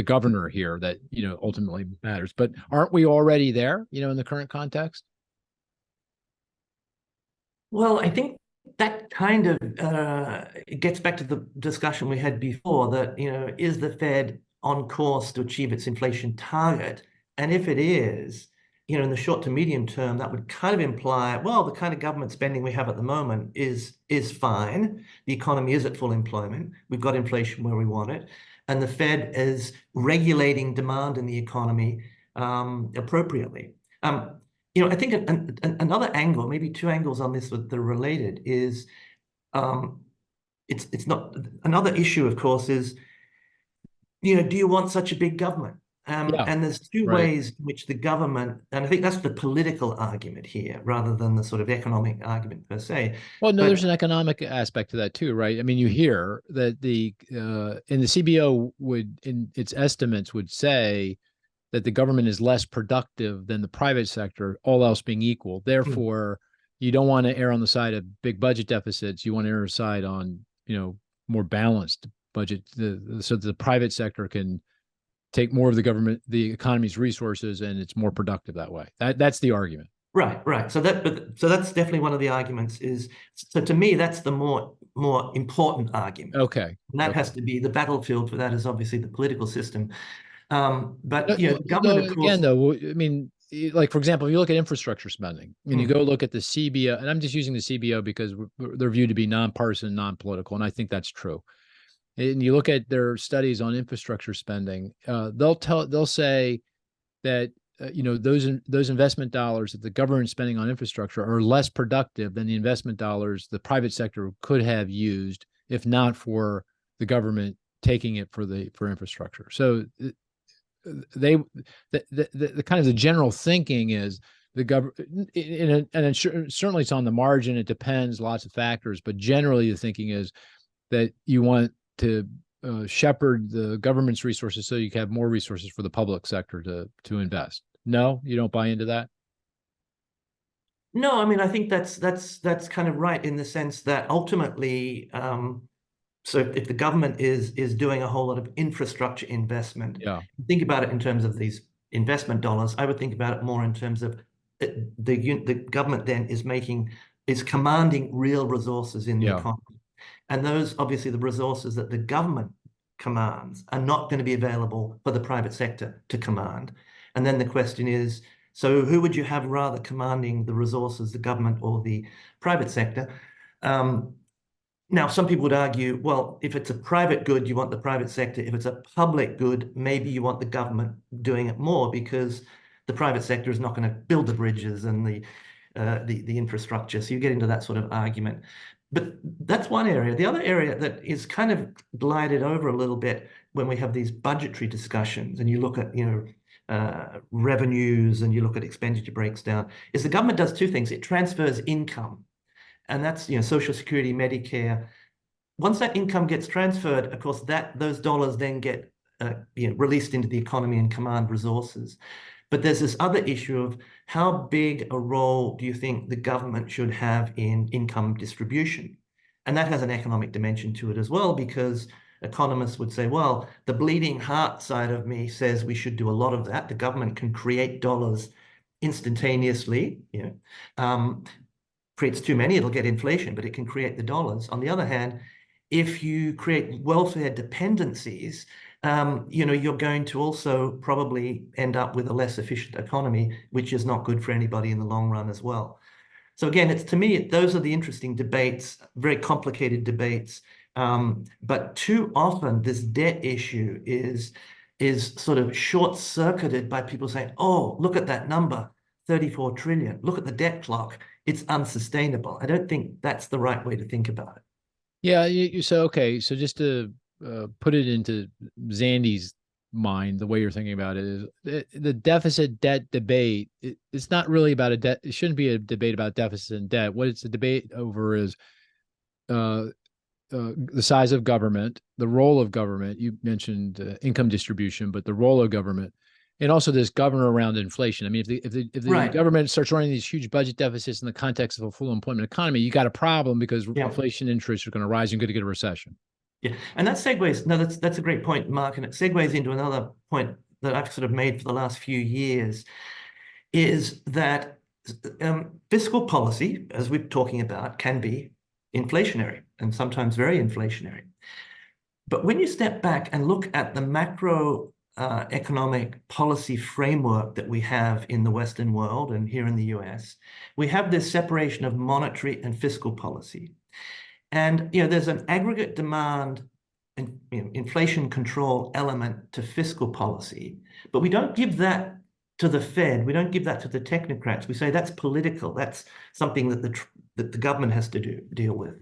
governor here that ultimately matters. But aren't we already there, in the current context? Well, I think that kind of it gets back to the discussion we had before that, is the Fed on course to achieve its inflation target? And if it is, in the short to medium term, that would kind of imply, well, the kind of government spending we have at the moment is fine. The economy is at full employment. We've got inflation where we want it. And the Fed is regulating demand in the economy appropriately. I think another angle, maybe two angles on this that are related, is it's not another issue, of course, is, do you want such a big government? And there's two ways in which the government, and I think that's the political argument here, rather than the sort of economic argument per se. Well, no, there's an economic aspect to that too, right? I mean, you hear that in the CBO in its estimates would say that the government is less productive than the private sector, all else being equal. Therefore, you don't want to err on the side of big budget deficits. You want to err on the side on, more balanced budget, so that the private sector can take more of the economy's resources, and it's more productive that way. That's the argument. Right. So that's definitely one of the arguments. So to me, that's the more important argument. Okay. And that has to be the battlefield for that is obviously the political system. But the government, of course, again, though, I mean, like for example, if you look at infrastructure spending, and you go look at the CBO, and I'm just using the CBO because they're viewed to be nonpartisan, non-political, and I think that's true. And you look at their studies on infrastructure spending, they'll say that those investment dollars that the government is spending on infrastructure are less productive than the investment dollars the private sector could have used if not for the government taking it for infrastructure. So the kind of the general thinking is the government, and certainly it's on the margin. It depends, lots of factors, but generally the thinking is that you want to shepherd the government's resources so you can have more resources for the public sector to invest. No, you don't buy into that? No, I mean, I think that's kind of right in the sense that ultimately, so if the government is doing a whole lot of infrastructure investment, think about it in terms of these investment dollars. I would think about it more in terms of the government then is commanding real resources in the economy. And those, obviously, the resources that the government commands are not going to be available for the private sector to command. And then the question is, so who would you have rather commanding the resources, the government or the private sector? Now, some people would argue, well, if it's a private good, you want the private sector. If it's a public good, maybe you want the government doing it more because the private sector is not going to build the bridges and the infrastructure. So you get into that sort of argument. But that's one area. The other area that is kind of glided over a little bit when we have these budgetary discussions and you look at, revenues and you look at expenditure breaks down, is the government does two things. It transfers income, and that's, Social Security, Medicare. Once that income gets transferred, of course, those dollars then get released into the economy and command resources. But there's this other issue of how big a role do you think the government should have in income distribution? And that has an economic dimension to it as well, because economists would say, well, the bleeding heart side of me says we should do a lot of that. The government can create dollars instantaneously. Creates too many, it'll get inflation, but it can create the dollars. On the other hand, if you create welfare dependencies, you're going to also probably end up with a less efficient economy, which is not good for anybody in the long run as well. So again, to me, those are the interesting debates, very complicated debates. But too often this debt issue is sort of short-circuited by people saying, oh, look at that number, 34 trillion. Look at the debt clock. It's unsustainable. I don't think that's the right way to think about it. Yeah. Okay. So just to put it into Zandy's mind, the way you're thinking about it is the deficit debt debate. It's not really about a debt. It shouldn't be a debate about deficit and debt. What it's a debate over is the size of government, the role of government. You mentioned income distribution, but the role of government, and also this governor around inflation. I mean, if the Right. government starts running these huge budget deficits in the context of a full employment economy, you got a problem because Yeah. inflation interest are going to rise and you're going to get a recession. Yeah, and that segues. No, that's a great point, Mark, and it segues into another point that I've sort of made for the last few years, is that fiscal policy, as we're talking about, can be inflationary and sometimes very inflationary. But when you step back and look at the macro economic policy framework that we have in the Western world and here in the US, we have this separation of monetary and fiscal policy. And there's an aggregate demand and inflation control element to fiscal policy, but we don't give that to the Fed. We don't give that to the technocrats. We say that's political. That's something that the government has to deal with.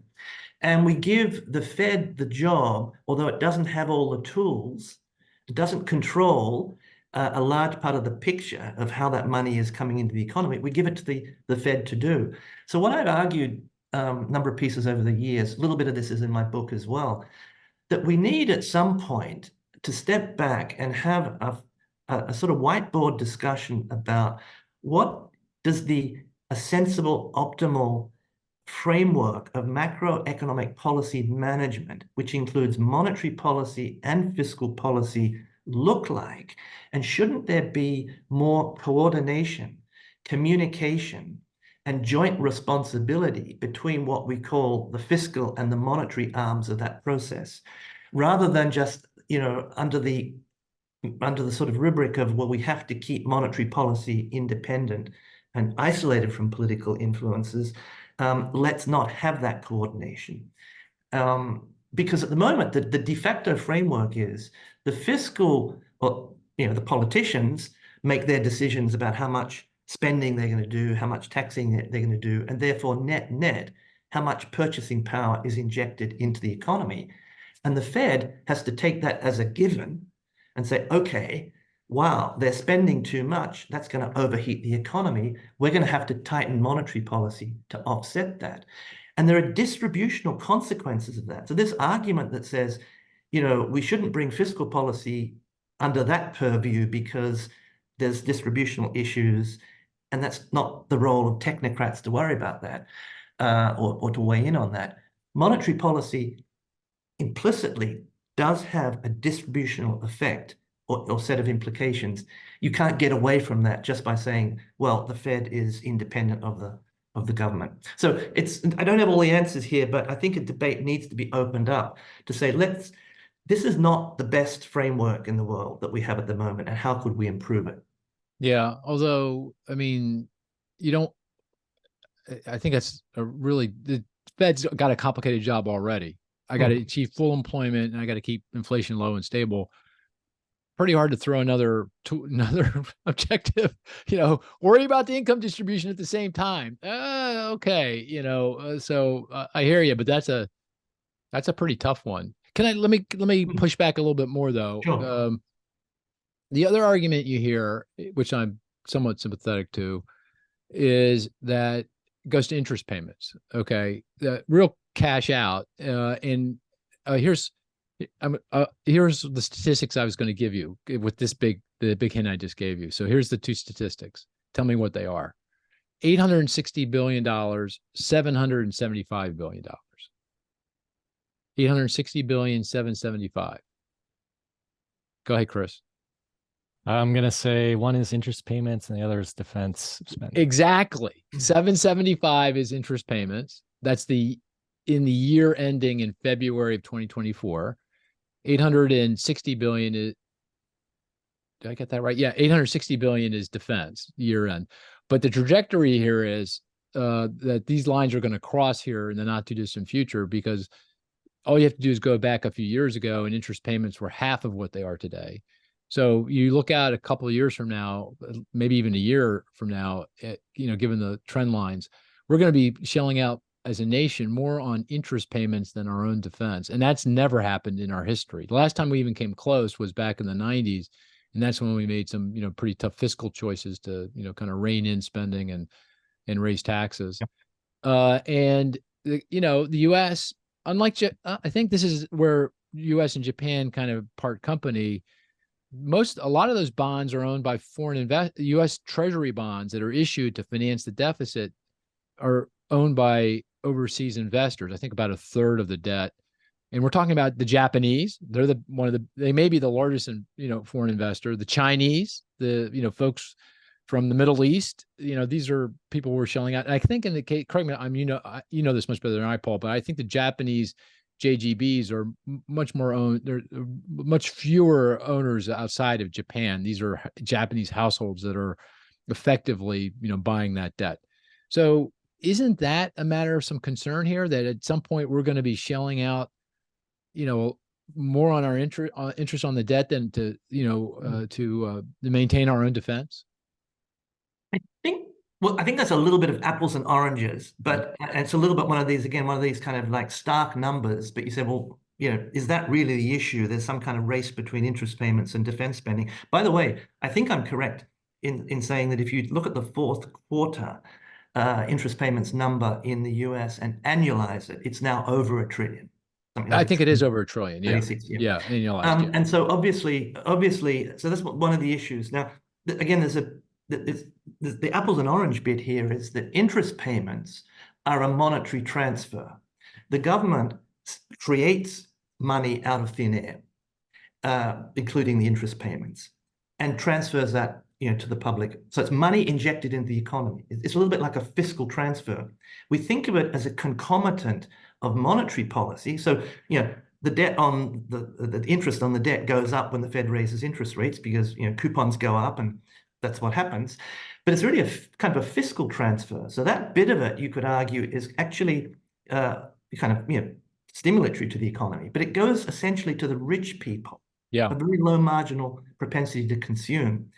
And we give the Fed the job, although it doesn't have all the tools, it doesn't control a large part of the picture of how that money is coming into the economy. We give it to the Fed to do. So what I've argued number of pieces over the years, a little bit of this is in my book as well, that we need at some point to step back and have a sort of whiteboard discussion about what does a sensible, optimal framework of macroeconomic policy management, which includes monetary policy and fiscal policy, look like? And shouldn't there be more coordination, communication, and joint responsibility between what we call the fiscal and the monetary arms of that process, rather than just, under the sort of rubric of, well, we have to keep monetary policy independent and isolated from political influences. Let's not have that coordination. Because at the moment, the de facto framework is the fiscal, or, the politicians make their decisions about how much spending they're going to do, how much taxing they're going to do, and therefore net, how much purchasing power is injected into the economy. And the Fed has to take that as a given and say, okay, wow, they're spending too much. That's going to overheat the economy. We're going to have to tighten monetary policy to offset that. And there are distributional consequences of that. So this argument that says, we shouldn't bring fiscal policy under that purview because there's distributional issues, and that's not the role of technocrats to worry about that or to weigh in on that. Monetary policy implicitly does have a distributional effect or set of implications. You can't get away from that just by saying, well, the Fed is independent of the government. So I don't have all the answers here, but I think a debate needs to be opened up to say, this is not the best framework in the world that we have at the moment, and how could we improve it? Yeah. Although, I mean, I think that's the Fed's got a complicated job already. I got to achieve full employment and I got to keep inflation low and stable. Pretty hard to throw another objective, worry about the income distribution at the same time. Okay. So I hear you, but that's a pretty tough one. Let me push back a little bit more though. Sure. The other argument you hear, which I'm somewhat sympathetic to, is that it goes to interest payments. Okay. The real cash out. Here's Here's the statistics I was going to give you with the big hint I just gave you. So here's the two statistics. Tell me what they are. $860 billion, $775 billion. 860 billion, 775. Go ahead, Chris. I'm going to say one is interest payments and the other is defense spending. Exactly. 775 is interest payments. That's in the year ending in February of 2024. 860 billion is, did I get that right? Yeah, 860 billion is defense year end. But the trajectory here is that these lines are going to cross here in the not too distant future, because all you have to do is go back a few years ago and interest payments were half of what they are today. So you look out a couple of years from now, maybe even a year from now, given the trend lines, we're going to be shelling out as a nation more on interest payments than our own defense. And that's never happened in our history. The last time we even came close was back in the 90s. And that's when we made some, pretty tough fiscal choices to, kind of rein in spending and raise taxes. Yep. The U.S., unlike, I think this is where U.S. and Japan kind of part company. A lot of those bonds are owned by U.S. Treasury bonds that are issued to finance the deficit are owned by overseas investors. I think about a third of the debt. And we're talking about the Japanese. They're they may be the largest foreign investor. The Chinese, folks from the Middle East, these are people we're shelling out. And I think in the case, correct me, you know this much better than I, Paul, but I think the Japanese JGBs are much more owned. There are much fewer owners outside of Japan. These are Japanese households that are effectively, buying that debt. So isn't that a matter of some concern here, that at some point we're going to be shelling out, more on our interest on the debt than to maintain our own defense? I think that's a little bit of apples and oranges, but it's a little bit one of these kind of like stark numbers. But you say, well, is that really the issue? There's some kind of race between interest payments and defense spending. By the way, I think I'm correct in saying that if you look at the fourth quarter interest payments number in the US and annualize it, it's now over $1 trillion. I think it is over $1 trillion. Yeah. Yeah. Annualized. And so obviously, so that's one of the issues. Now, again, the apples and orange bit here is that interest payments are a monetary transfer. The government creates money out of thin air, including the interest payments, and transfers that to the public. So it's money injected into the economy. It's a little bit like a fiscal transfer. We think of it as a concomitant of monetary policy. So the debt on the interest on the debt goes up when the Fed raises interest rates, because coupons go up, and that's what happens. But it's really a kind of a fiscal transfer. So that bit of it, you could argue, is actually kind of stimulatory to the economy. But it goes essentially to the rich people. Yeah. A very low marginal propensity to consume.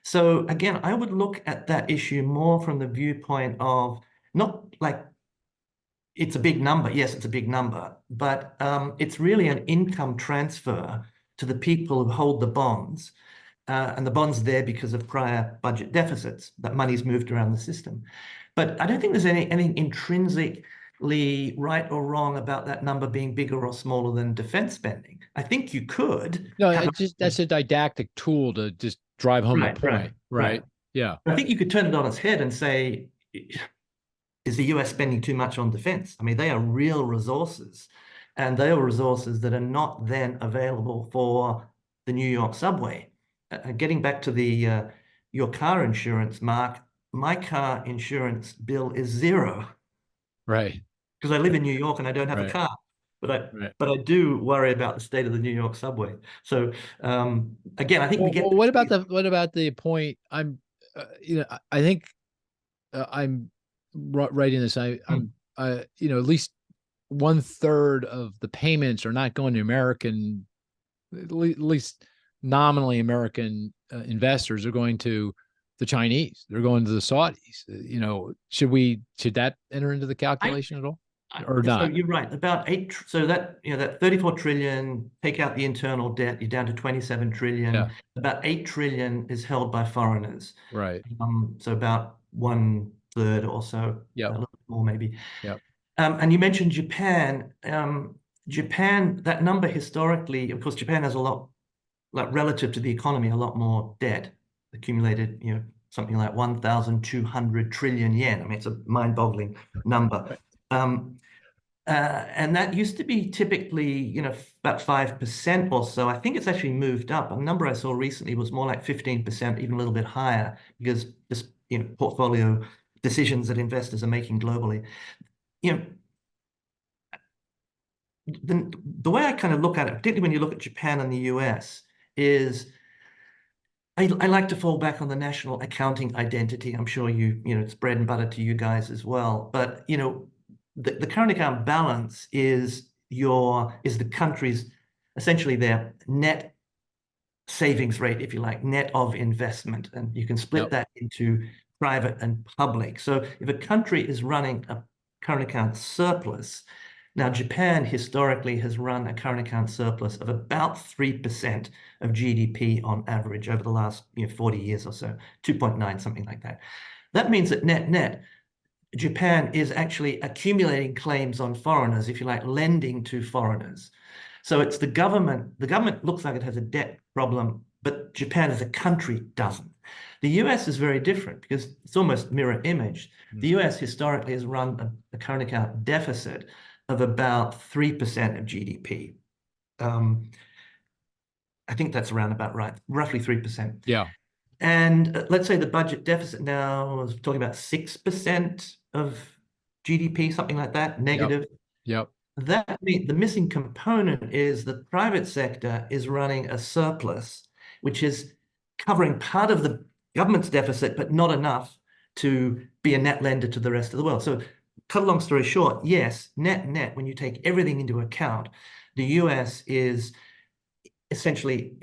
So again, I would look at that issue more from the viewpoint of not like it's a big number. Yes, it's a big number, but it's really an income transfer to the people who hold the bonds. And the bonds are there because of prior budget deficits. That money's moved around the system. But I don't think there's anything intrinsically right or wrong about that number being bigger or smaller than defense spending. I think you could. No, that's a didactic tool to just drive home the point, right? Yeah. I think you could turn it on its head and say, is the US spending too much on defense? I mean, they are real resources, and they are resources that are not then available for the New York subway. Getting back to your car insurance, Mark, my car insurance bill is zero. Right. Because I live in New York and I don't have a car. But I do worry about the state of the New York subway. So again, I think we get. What about the point? I think I'm right in this. I'm at least 1/3 of the payments are not going to American, at least nominally American investors. Are going to the Chinese. They're going to the Saudis. Should that enter into the calculation at all? Or not? So you're right. About so that 34 trillion, take out the internal debt, you're down to 27 trillion. Yeah. About 8 trillion is held by foreigners. Right. So about 1/3 or so. Yeah. A little bit more maybe. Yeah. And you mentioned Japan. Japan, that number historically, of course, Japan has a lot, like relative to the economy, a lot more debt accumulated, something like 1,200 trillion yen. I mean, it's a mind-boggling number. And that used to be typically, about 5% or so. I think it's actually moved up. A number I saw recently was more like 15%, even a little bit higher, because just, portfolio decisions that investors are making globally. The way I kind of look at it, particularly when you look at Japan and the US, is I like to fall back on the national accounting identity. I'm sure it's bread and butter to you guys as well. But, the current account balance is the country's, essentially their net savings rate, if you like, net of investment. And you can split that into private and public. So if a country is running a current account surplus, now Japan historically has run a current account surplus of about 3% of GDP on average over the last 40 years or so, 2.9, something like that. That means that net, Japan is actually accumulating claims on foreigners, if you like, lending to foreigners. So it's the government looks like it has a debt problem, but Japan as a country doesn't. The US is very different because it's almost mirror image. The US historically has run a current account deficit of about 3% of GDP. I think that's around about right, roughly 3%. Yeah. And let's say the budget deficit now is talking about 6% of GDP, something like that, negative. Yep. That means the missing component is the private sector is running a surplus, which is covering part of the government's deficit, but not enough to be a net lender to the rest of the world. So cut a long story short, yes, net, when you take everything into account, the US is essentially,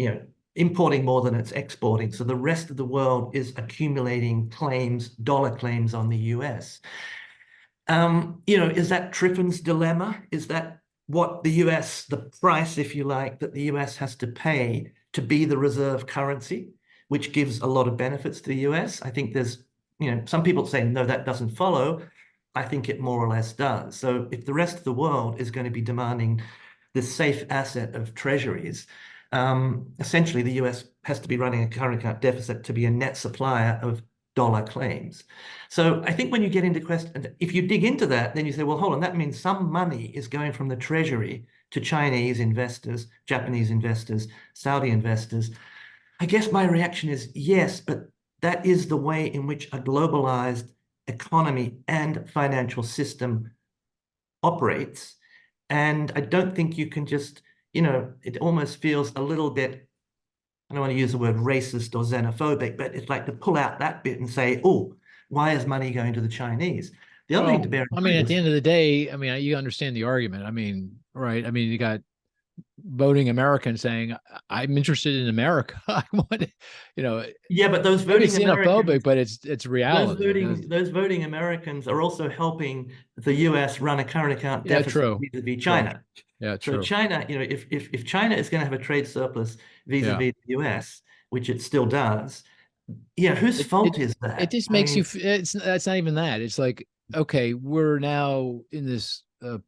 importing more than it's exporting. So the rest of the world is accumulating dollar claims on the US. Is that Triffin's dilemma? Is that what the US, the price, if you like, that the US has to pay to be the reserve currency, which gives a lot of benefits to the US? I think there's, some people say, no, that doesn't follow. I think it more or less does. So if the rest of the world is going to be demanding this safe asset of treasuries, essentially the US has to be running a current account deficit to be a net supplier of dollar claims. So I think when you get into question, if you dig into that, then you say, well, hold on, that means some money is going from the Treasury to Chinese investors, Japanese investors, Saudi investors. I guess my reaction is yes, but that is the way in which a globalized economy and financial system operates. And I don't think you can just, it almost feels a little bit, I don't want to use the word racist or xenophobic, but it's like to pull out that bit and say, oh, why is money going to the Chinese? The other thing to bear in mind at the end of the day, you understand the argument. Right. You got voting Americans saying, I'm interested in America. I want to, yeah, but those voting Americans, but it's reality. Those voting Americans are also helping the US run a current account deficit vis-a-vis China. Yeah, true. So China, if China is going to have a trade surplus vis-a-vis the US, which it still does, whose fault is that? It just makes you. It's not even that. It's like, okay, we're now in this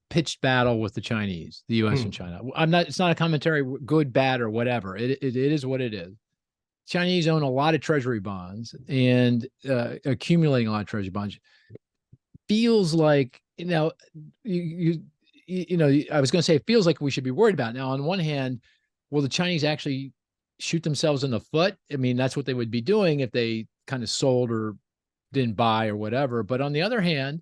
pitched battle with the Chinese, the US and China. It's not a commentary, good, bad, or whatever. It is what it is. Chinese own a lot of treasury bonds and accumulating a lot of treasury bonds. Feels like, I was going to say, it feels like we should be worried about. Now, on one hand, will the Chinese actually shoot themselves in the foot? That's what they would be doing if they kind of sold or didn't buy or whatever. But on the other hand,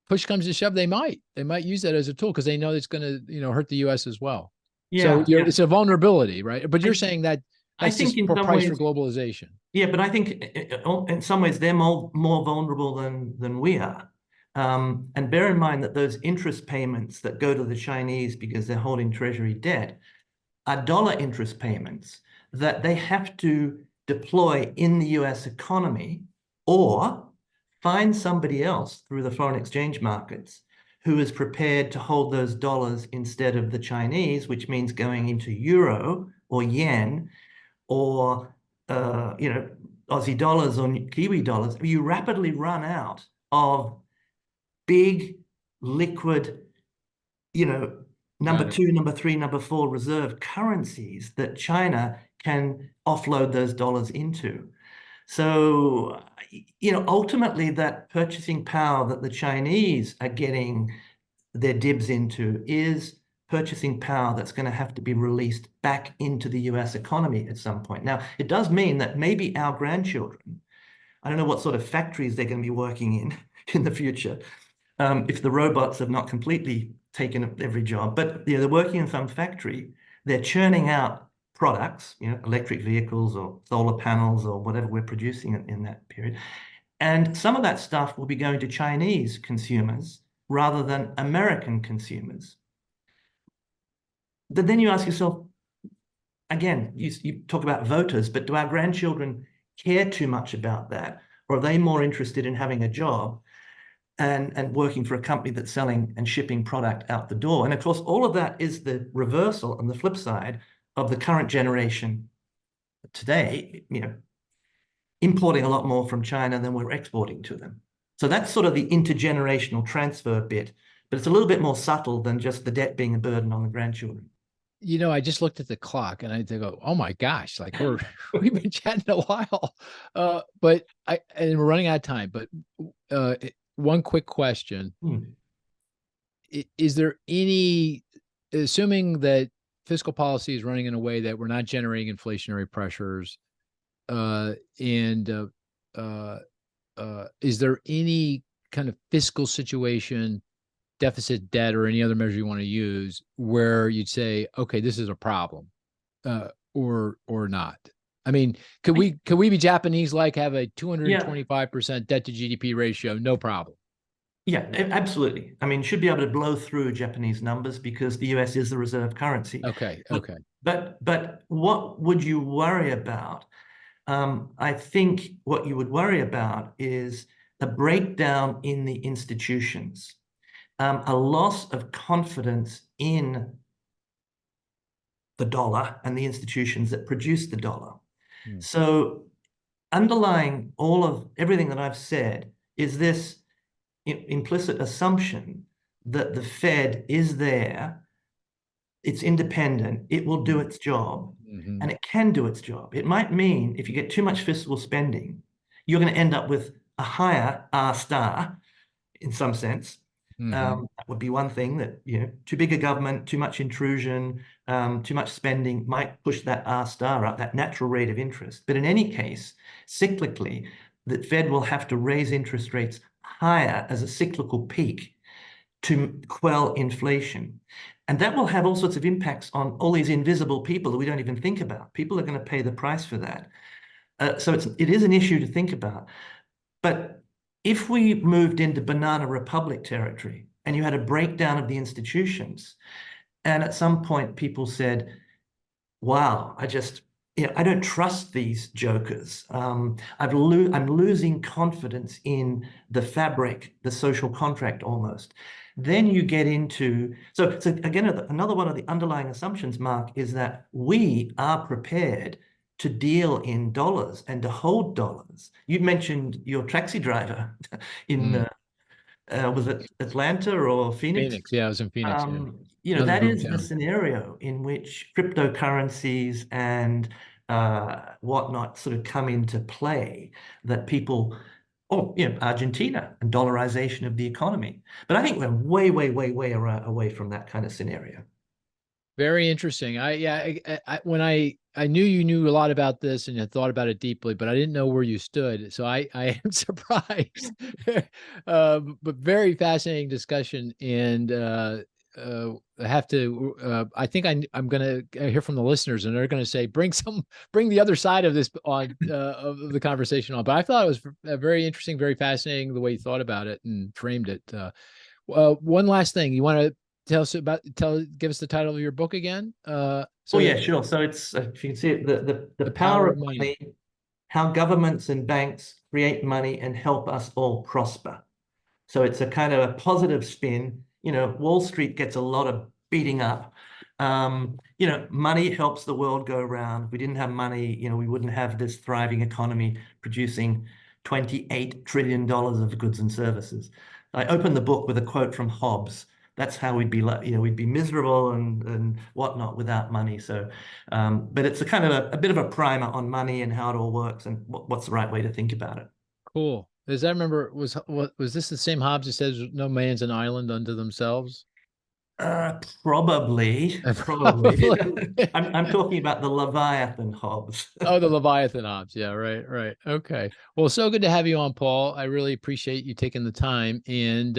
push comes to shove, they might use that as a tool because they know it's going to, hurt the US as well. Yeah. So it's a vulnerability, right? But you're saying that that's I think just price for globalization. Yeah, but I think in some ways they're more vulnerable than we are. And bear in mind that those interest payments that go to the Chinese because they're holding treasury debt are dollar interest payments that they have to deploy in the US economy or find somebody else through the foreign exchange markets who is prepared to hold those dollars instead of the Chinese, which means going into euro or yen or Aussie dollars or Kiwi dollars. You rapidly run out of big liquid, number Got it. 2, number 3, number 4 reserve currencies that China can offload those dollars into. So, ultimately that purchasing power that the Chinese are getting their dibs into is purchasing power that's going to have to be released back into the US economy at some point. Now, it does mean that maybe our grandchildren, I don't know what sort of factories they're going to be working in the future, if the robots have not completely taken up every job, but they're working in some factory, they're churning out products, electric vehicles or solar panels or whatever we're producing in that period. And some of that stuff will be going to Chinese consumers rather than American consumers. But then you ask yourself, again, you talk about voters, but do our grandchildren care too much about that? Or are they more interested in having a job and working for a company that's selling and shipping product out the door? And of course, all of that is the reversal and the flip side of the current generation today, importing a lot more from China than we're exporting to them. So that's sort of the intergenerational transfer bit, but it's a little bit more subtle than just the debt being a burden on the grandchildren. I just looked at the clock and I go, oh my gosh, like we've been chatting a while. But we're running out of time, but one quick question. Is there any, assuming that fiscal policy is running in a way that we're not generating inflationary pressures, is there any kind of fiscal situation, deficit, debt, or any other measure you want to use where you'd say, okay, this is a problem, or not? I mean, could we be Japanese, like have a 225% debt to GDP ratio, no problem? Yeah, absolutely. I mean, should be able to blow through Japanese numbers because the US is the reserve currency. Okay. But what would you worry about? I think what you would worry about is a breakdown in the institutions, a loss of confidence in the dollar and the institutions that produce the dollar. So underlying all of everything that I've said is this implicit assumption that the Fed is there, it's independent, it will do its job, and it can do its job. It might mean if you get too much fiscal spending, you're going to end up with a higher R star in some sense. That would be one thing, that too big a government, too much intrusion, too much spending might push that R star up, that natural rate of interest. But in any case, cyclically, the Fed will have to raise interest rates higher as a cyclical peak to quell inflation. And that will have all sorts of impacts on all these invisible people that we don't even think about. People are going to pay the price for that. So it is an issue to think about. But if we moved into banana republic territory and you had a breakdown of the institutions, and at some point people said, wow, I don't trust these jokers. I'm losing confidence in the fabric, the social contract almost. Then you get into, so again, another one of the underlying assumptions, Mark, is that we are prepared to deal in dollars and to hold dollars. You mentioned your taxi driver in, was it Atlanta or Phoenix? Phoenix, yeah, I was in Phoenix. That is the scenario in which cryptocurrencies and whatnot sort of come into play, that people, Argentina and dollarization of the economy. But I think we're way, way, way, way away from that kind of scenario. Very interesting. When I knew you knew a lot about this and had thought about it deeply, but I didn't know where you stood. So I am surprised. But very fascinating discussion. And I have to, I think I'm going to hear from the listeners, and they're going to say, bring the other side of this on, of the conversation on. But I thought it was very interesting, very fascinating the way you thought about it and framed it. One last thing, you want to give us the title of your book again? Yeah, sure. So it's, if you can see it, the power of money, how governments and banks create money and help us all prosper. So it's a kind of a positive spin. Wall Street gets a lot of beating up. Money helps the world go around. If we didn't have money, we wouldn't have this thriving economy producing $28 trillion of goods and services. I opened the book with a quote from Hobbes, that's how we'd be like, we'd be miserable and whatnot without money. So, but it's a kind of a bit of a primer on money and how it all works and what's the right way to think about it. Cool. As I remember, was this the same Hobbes that says no man's an island unto themselves? Probably. I'm talking about the Leviathan Hobbes. Oh, the Leviathan Hobbes. Yeah, right. Okay. Well, so good to have you on, Paul. I really appreciate you taking the time. And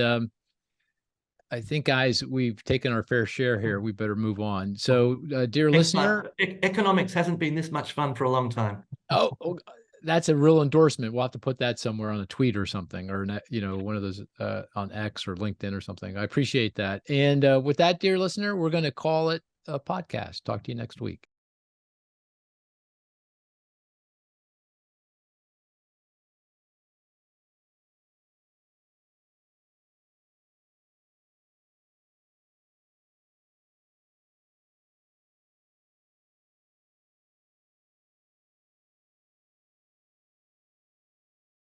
I think, guys, we've taken our fair share here. We better move on. So, dear listener, economics hasn't been this much fun for a long time. Oh, that's a real endorsement. We'll have to put that somewhere on a tweet or something, or one of those on X or LinkedIn or something. I appreciate that. And with that, dear listener, we're going to call it a podcast. Talk to you next week.